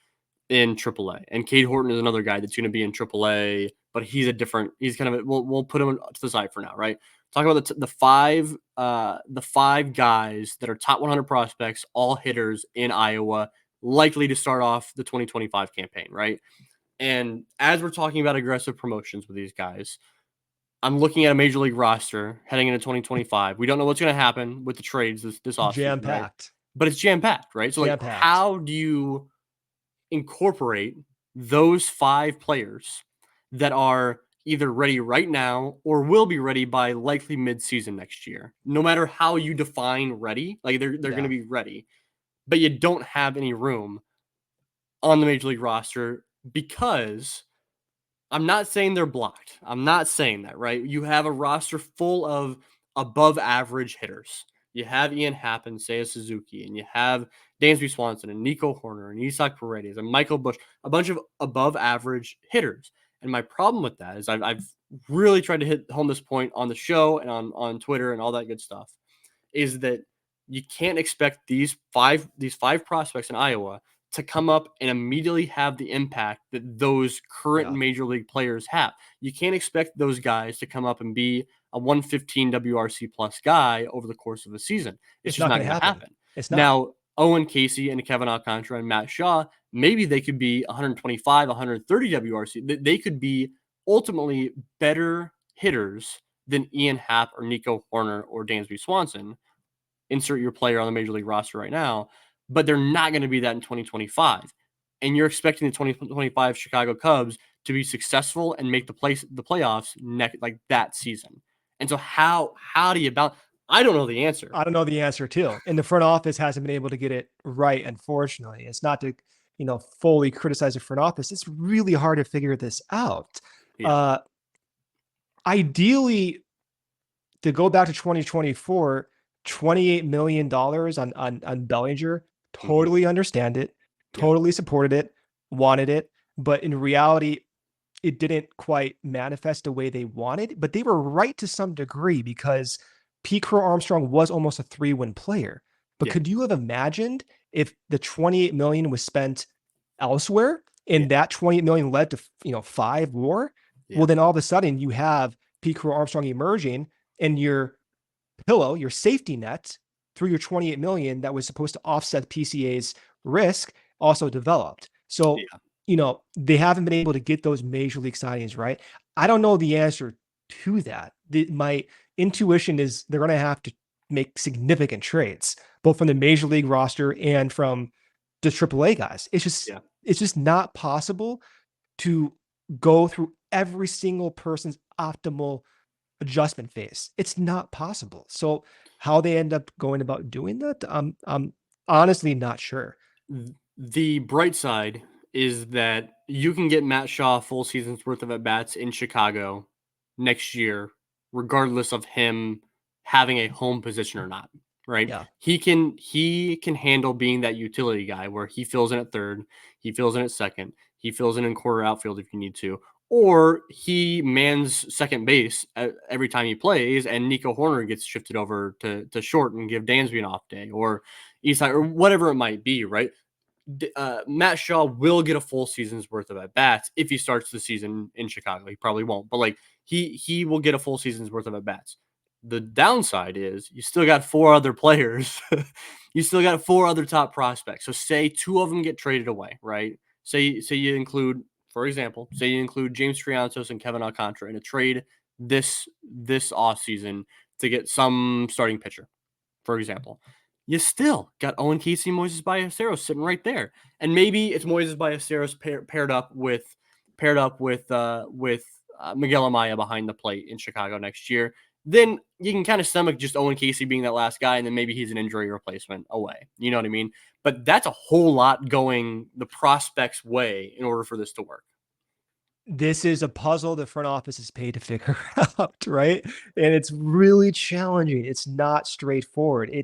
in AAA. And Cade Horton is another guy that's going to be in AAA, but he's kind of we'll put him to the side for now, right? Talking about the five guys that are top 100 prospects, all hitters in Iowa, likely to start off the 2025 campaign, right? And as we're talking about aggressive promotions with these guys, I'm looking at a major league roster heading into 2025. We don't know what's going to happen with the trades this offseason, Jam right? packed. But it's jam packed, right? So like, Jam packed. how do you incorporate those five players that are either ready right now or will be ready by likely mid-season next year? No matter how you define ready, like they're going to Yeah. be ready, but you don't have any room on the major league roster because I'm not saying they're blocked. I'm not saying that, right? You have a roster full of above average hitters. You have Ian Happ and Seiya Suzuki, and you have Dansby Swanson and Nico Horner and Isak Paredes and Michael Bush, a bunch of above average hitters. And my problem with that is I've really tried to hit home this point on the show and on Twitter and all that good stuff, is that you can't expect these five prospects in Iowa to come up and immediately have the impact that those current Yeah. major league players have. You can't expect those guys to come up and be a 115 WRC plus guy over the course of a season. It's It's just not not going to going to happen. happen. It's not. Now, Owen, Caissie, and Kevin Alcantara and Matt Shaw, maybe they could be 125, 130 WRC. They could be ultimately better hitters than Ian Happ or Nico Horner or Dansby Swanson. Insert your player on the major league roster right now, but they're not going to be that in 2025. And you're expecting the 2025 Chicago Cubs to be successful and make the playoffs like that season. And so how do you balance? I don't know the answer. I don't know the answer too. And the front office hasn't been able to get it right, unfortunately. It's not to, fully criticize the front office. It's really hard to figure this out. Yeah. Ideally, to go back to 2024, $28 million on Bellinger, Mm-hmm. totally understand it, Yeah. totally supported it, wanted it. But in reality, it didn't quite manifest the way they wanted, but they were right to some degree because Pete Crow Armstrong was almost a 3-win player. But Yeah. could you have imagined if the 28 million was spent elsewhere Yeah. and that 28 million led to 5 WAR? Yeah. Well, then all of a sudden you have Pete Crow Armstrong emerging and your pillow, your safety net through your 28 million that was supposed to offset PCA's risk also developed. So, Yeah. they haven't been able to get those major league signings right. I don't know the answer to that. My intuition is they're going to have to make significant trades, both from the major league roster and from the AAA guys. Yeah. It's just not possible to go through every single person's optimal adjustment phase. It's not possible. So how they end up going about doing that, I'm honestly not sure. The bright side is that you can get Matt Shaw a full season's worth of at bats in Chicago next year, regardless of him having a home position or not. Right? Yeah. He can handle being that utility guy where he fills in at third, he fills in at second, he fills in quarter outfield if you need to, or he mans second base every time he plays, and Nico Horner gets shifted over to short and give Dansby an off day, or Eastside, or whatever it might be. Right? Matt Shaw will get a full season's worth of at bats if he starts the season in Chicago. He probably won't, but like he will get a full season's worth of at bats. The downside is you still got 4 other players. You still got 4 other top prospects. So say 2 of them get traded away, right? Say you include, for example, say you include James Triantos and Kevin Alcantara in a trade this offseason to get some starting pitcher, for example. You still got Owen, Caissie, Moises Ballesteros sitting right there, and maybe it's Moises Ballesteros paired up with Miguel Amaya behind the plate in Chicago next year. Then you can kind of stomach just Owen Caissie being that last guy, and then maybe he's an injury replacement away. You know what I mean? But that's a whole lot going the prospect's way in order for this to work. This is a puzzle the front office is paid to figure out, right? And it's really challenging. It's not straightforward.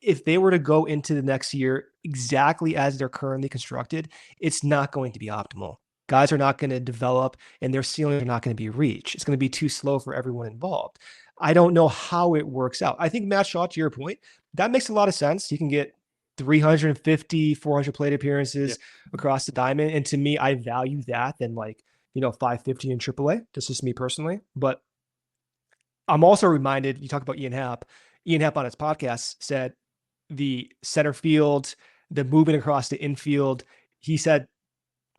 If they were to go into the next year exactly as they're currently constructed, it's not going to be optimal. Guys are not going to develop and their ceilings are not going to be reached. It's going to be too slow for everyone involved. I don't know how it works out. I think Matt Shaw, to your point, that makes a lot of sense. You can get 350, 400 plate appearances across the diamond. And to me, I value that than 550 in AAA. That's just me personally. But I'm also reminded, you talk about Ian Happ. Ian Happ on his podcast said the center field, the movement across the infield, he said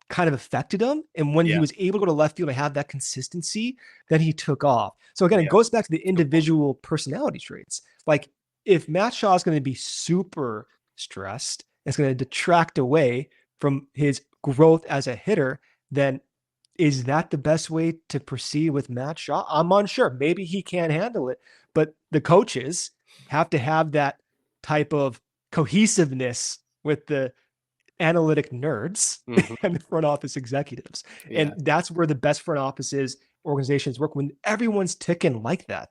kind of affected him. And when he Yeah, was able to go to left field and have that consistency, then he took off. So again, it yeah, goes back to the individual personality traits. Like if Matt Shaw is going to be super stressed, it's going to detract away from his growth as a hitter, then is that the best way to proceed with Matt Shaw? I'm unsure. Maybe he can't handle it, but the coaches have to have that type of cohesiveness with the analytic nerds hmm and the front office executives. And yeah. that's where the best front offices organizations work when everyone's ticking like that.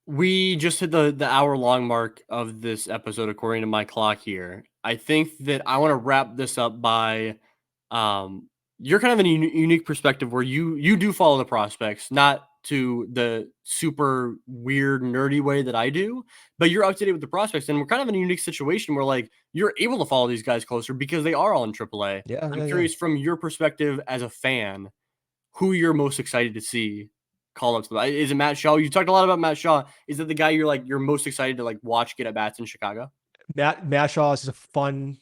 We just hit the hour long mark of this episode according to my clock here. I think that I want to wrap this up by you're kind of in a unique perspective where you do follow the prospects, not to the super weird nerdy way that I do, but you're up to date with the prospects, and we're kind of in a unique situation where like you're able to follow these guys closer because they are all in AAA. Yeah, I'm yeah, yeah. curious from your perspective as a fan, who you're most excited to see call up to the. Is it Matt Shaw? You talked a lot about Matt Shaw. Is that the guy you're most excited to like watch get at bats in Chicago? Matt Shaw is a fun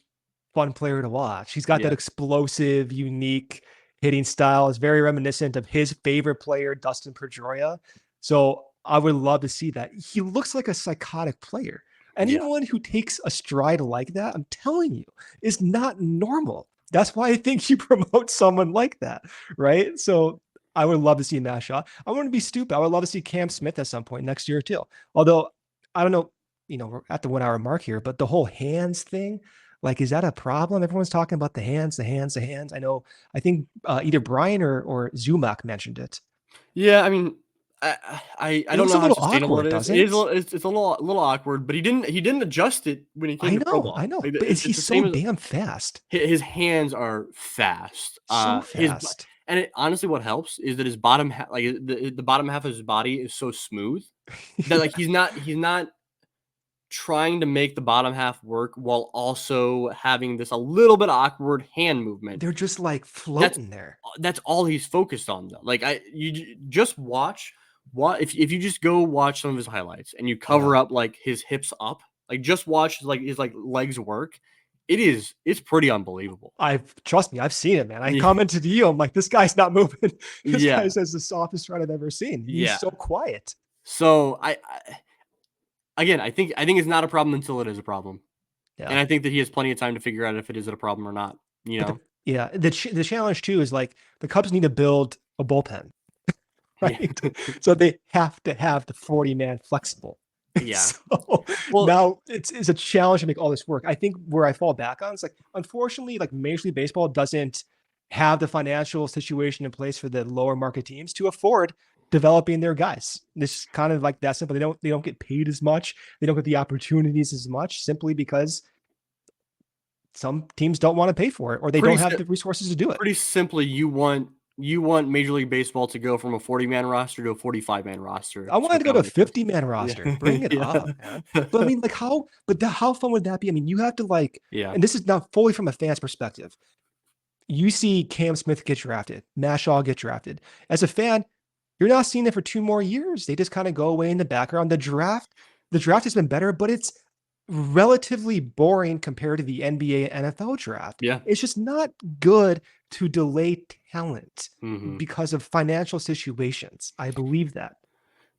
player to watch. He's got that Yeah, explosive, unique hitting style. It's very reminiscent of his favorite player, Dustin Pedroia. So I would love to see that. He looks like a psychotic player. yeah. Anyone who takes a stride like that, I'm telling you, is not normal. That's why I think you promote someone like that, right? So I would love to see Matt Shaw. I wouldn't be stupid. I would love to see Cam Smith at some point next year too. Although I don't know, we're at the 1 hour mark here, but the whole hands thing, like, is that a problem? Everyone's talking about the hands, the hands, the hands. I think either Brian or Zumak mentioned it. Yeah, I mean, I It don't looks a know how little sustainable it awkward, is. doesn't It is a it? little it's a little awkward, but he didn't adjust it when he came to pro I ball. know. Like, But it's he's the so same as damn fast. his hands are fast. So His fast. and it honestly what helps is that his bottom like the bottom half of his body is so smooth that like Yeah. he's not trying to make the bottom half work while also having this a little bit awkward hand movement. They're just like That's floating there. that's all he's focused on though. Like just watch what if you just go watch some of his highlights and you Yeah. cover up like his hips up, like just watch like his like legs work. It's pretty unbelievable. Trust me, I've seen it, man. I Yeah, commented to you. I'm like, this guy's not moving. This guy yeah, says the softest run I've ever seen. He's yeah. so quiet. So again, I think it's not a problem until it is a problem, and Yeah. I think that he has plenty of time to figure out if it is a problem or not. You But know, the challenge too is like the Cubs need to build a bullpen, yeah, right? So they have to have the 40-man flexible. yeah. So Well, now it's a challenge to make all this work. I think where I fall back on is like, unfortunately, like Major League Baseball doesn't have the financial situation in place for the lower market teams to afford developing their guys. This is kind of like that simple. They don't get paid as much. They don't get the opportunities as much simply because some teams don't want to pay for it or they pretty don't have the resources to do it. pretty simply, you want Major League Baseball to go from a 40-man roster to a 45-man roster I to wanted to go to a accommodate this. 50-man roster. Yeah, Bring it yeah, up, man. But I mean, like how fun would that be? I mean, you have to like, yeah. and this is not fully from a fan's perspective. You see Cam Smith get drafted, Matt Shaw get drafted. As a fan, you're not seeing it for 2 more years. They just kind of go away in the background. The draft has been better, but it's relatively boring compared to the NBA and NFL draft. Yeah. It's just not good to delay talent Mhm. because of financial situations. I believe that.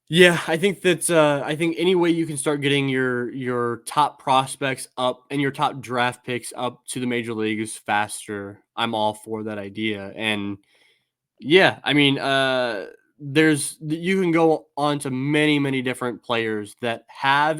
Yeah, I think that I think any way you can start getting your top prospects up and your top draft picks up to the major leagues faster, I'm all for that idea. And yeah, I mean, you can go on to many, many different players that have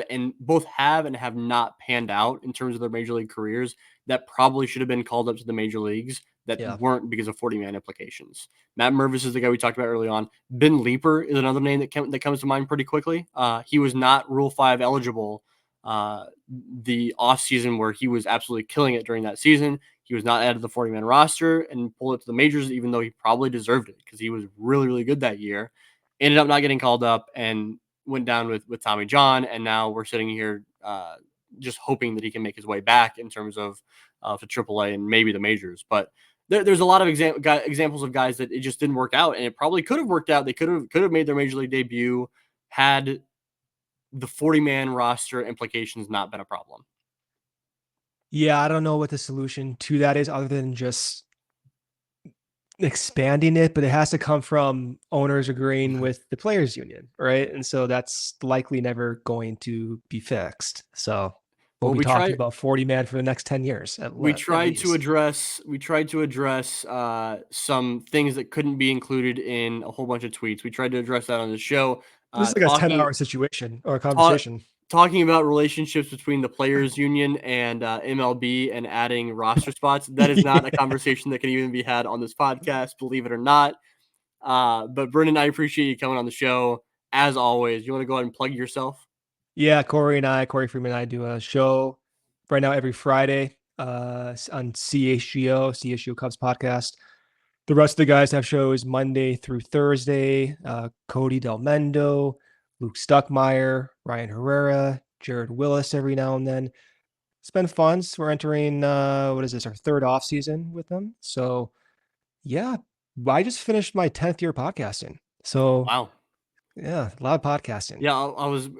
not panned out in terms of their major league careers that probably should have been called up to the major leagues that Yeah. weren't because of 40-man implications. Matt Mervis is the guy we talked about early on. Ben Leeper is another name that comes to mind pretty quickly. He was not Rule 5 eligible the offseason where he was absolutely killing it during that season. He was not added to the 40-man roster and pulled it to the majors, even though he probably deserved it because he was really, really good that year. Ended up not getting called up and went down with Tommy John. And now we're sitting here just hoping that he can make his way back in terms of to AAA and maybe the majors. But there's a lot of examples of guys that it just didn't work out, and it probably could have worked out. They could have made their major league debut had the 40-man roster implications not been a problem. Yeah, I don't know what the solution to that is other than just expanding it, but it has to come from owners agreeing with the players union, right? And so that's likely never going to be fixed. So we'll Well, be talking about 40-man for the next 10 years at least. we tried to address some things that couldn't be included in a whole bunch of tweets. We tried to address that on the show, This is like a 10-hour situation or a ta- conversation. talking about relationships between the players union and MLB and adding roster spots. That is not a Yeah. conversation that can even be had on this podcast, believe it or not. But Brendan, I appreciate you coming on the show as always. You want to go ahead and plug yourself? Yeah, Corey Freeman and I do a show right now every Friday on CHGO Cubs podcast. The rest of the guys have shows Monday through Thursday. Cody Del Mendo, Luke Stuckmeyer, Ryan Herrera, Jared Willis every now and then. It's been fun. So we're entering what is this, our third off season with them. So yeah, I just finished my 10th year podcasting. So Wow. yeah, a lot of podcasting. Yeah,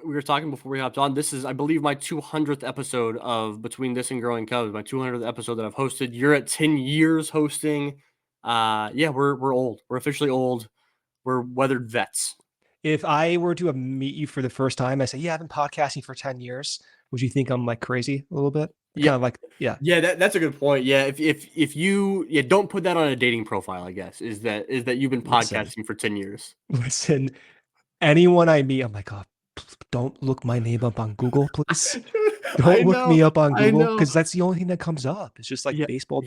we were talking before we hopped on. This is, I believe, my 200th episode of Between This and Growing Cubs, my 200th episode that I've hosted. You're at 10 years hosting. Yeah, we're old. We're officially old. We're weathered vets. If I were to meet you for the first time, I say, yeah, I've been podcasting for 10 years. Would you think I'm like crazy a little bit? Yeah. Kind of like, yeah. Yeah, that's a good point. Yeah, if you don't put that on a dating profile, I guess, is that you've been podcasting for 10 years. Listen, anyone I meet, I'm like, oh, don't look my name up on Google, please. Don't look me up on Google because that's the only thing that comes up. It's just like baseball.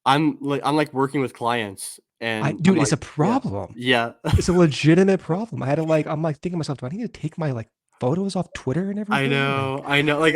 I'm like working with clients, and dude, it's a problem. Yeah. It's a legitimate problem. I had to I'm like thinking to myself, do I need to take my like photos off Twitter and everything? I know. Like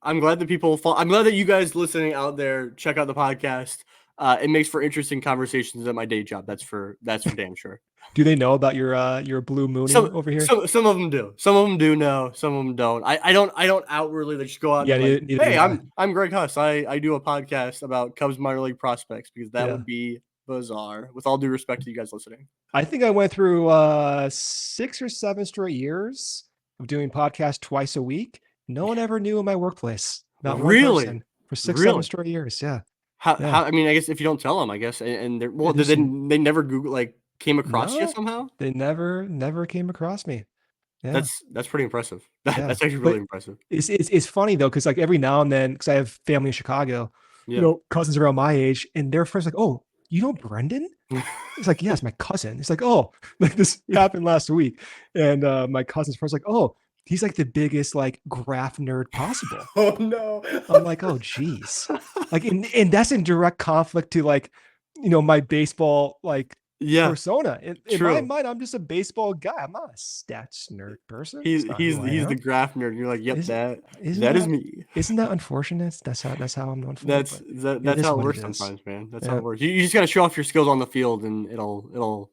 I'm glad that I'm glad that you guys listening out there check out the podcast. It makes for interesting conversations at my day job. That's for damn sure. Do they know about your blue mooning over here? Some of them do. Some of them do know. Some of them don't. I don't outwardly just go out and like, hey, I'm Greg Huss. I do a podcast about Cubs minor league prospects because that would be bizarre. With all due respect to you guys listening, I think I went through 6 or 7 straight years of doing podcasts twice a week. No one ever knew in my workplace. Not one person for 6-7 straight years. Yeah. How I mean, I guess if you don't tell them, I guess, and they never Google like came across you somehow. They never came across me. Yeah. That's pretty impressive. That's actually really impressive. It's funny though, because like every now and then, because I have family in Chicago, cousins around my age, and they're first like, oh, you know Brendan? It's like, yes, my cousin. It's like, oh, like this happened last week. And my cousin's first like, oh, he's like the biggest like graph nerd possible. Oh no. I'm like, oh geez. Like, and that's in direct conflict to like, my baseball like persona. In my mind, I'm just a baseball guy. I'm not a stats nerd person. He's the graph nerd. You're like, yep, that is me. Isn't that unfortunate? That's how I'm unfortunate. That's how it works sometimes, man. That's how it works. You just gotta show off your skills on the field, and it'll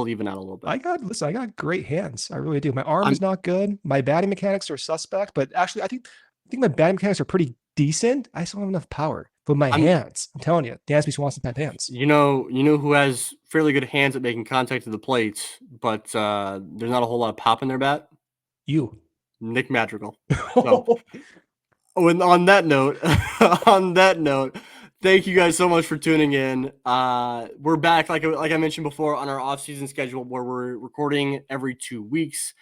even out a little bit. I got great hands. I really do. My arm is not good. My batting mechanics are suspect, but actually, I think my batting mechanics are pretty decent. I just don't have enough power. But my hands, I'm telling you, Dansby Swanson had hands. You know who has fairly good hands at making contact to the plates, but there's not a whole lot of pop in their bat? You. Nick Madrigal. So, and on that note, thank you guys so much for tuning in. We're back, like I mentioned before, on our off-season schedule where we're recording every 2 weeks.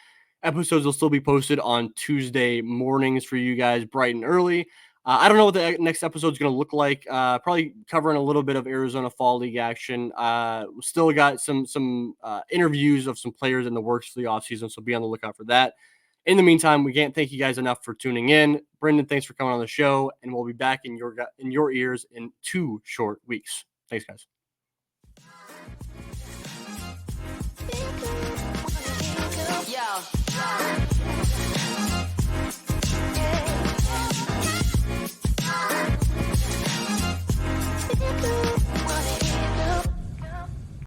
Episodes will still be posted on Tuesday mornings for you guys, bright and early. I don't know what the next episode is going to look like. Probably covering a little bit of Arizona Fall League action. Still got some interviews of some players in the works for the offseason, so be on the lookout for that. In the meantime, we can't thank you guys enough for tuning in. Brendan, thanks for coming on the show, and we'll be back in your ears in 2 short weeks. Thanks, guys.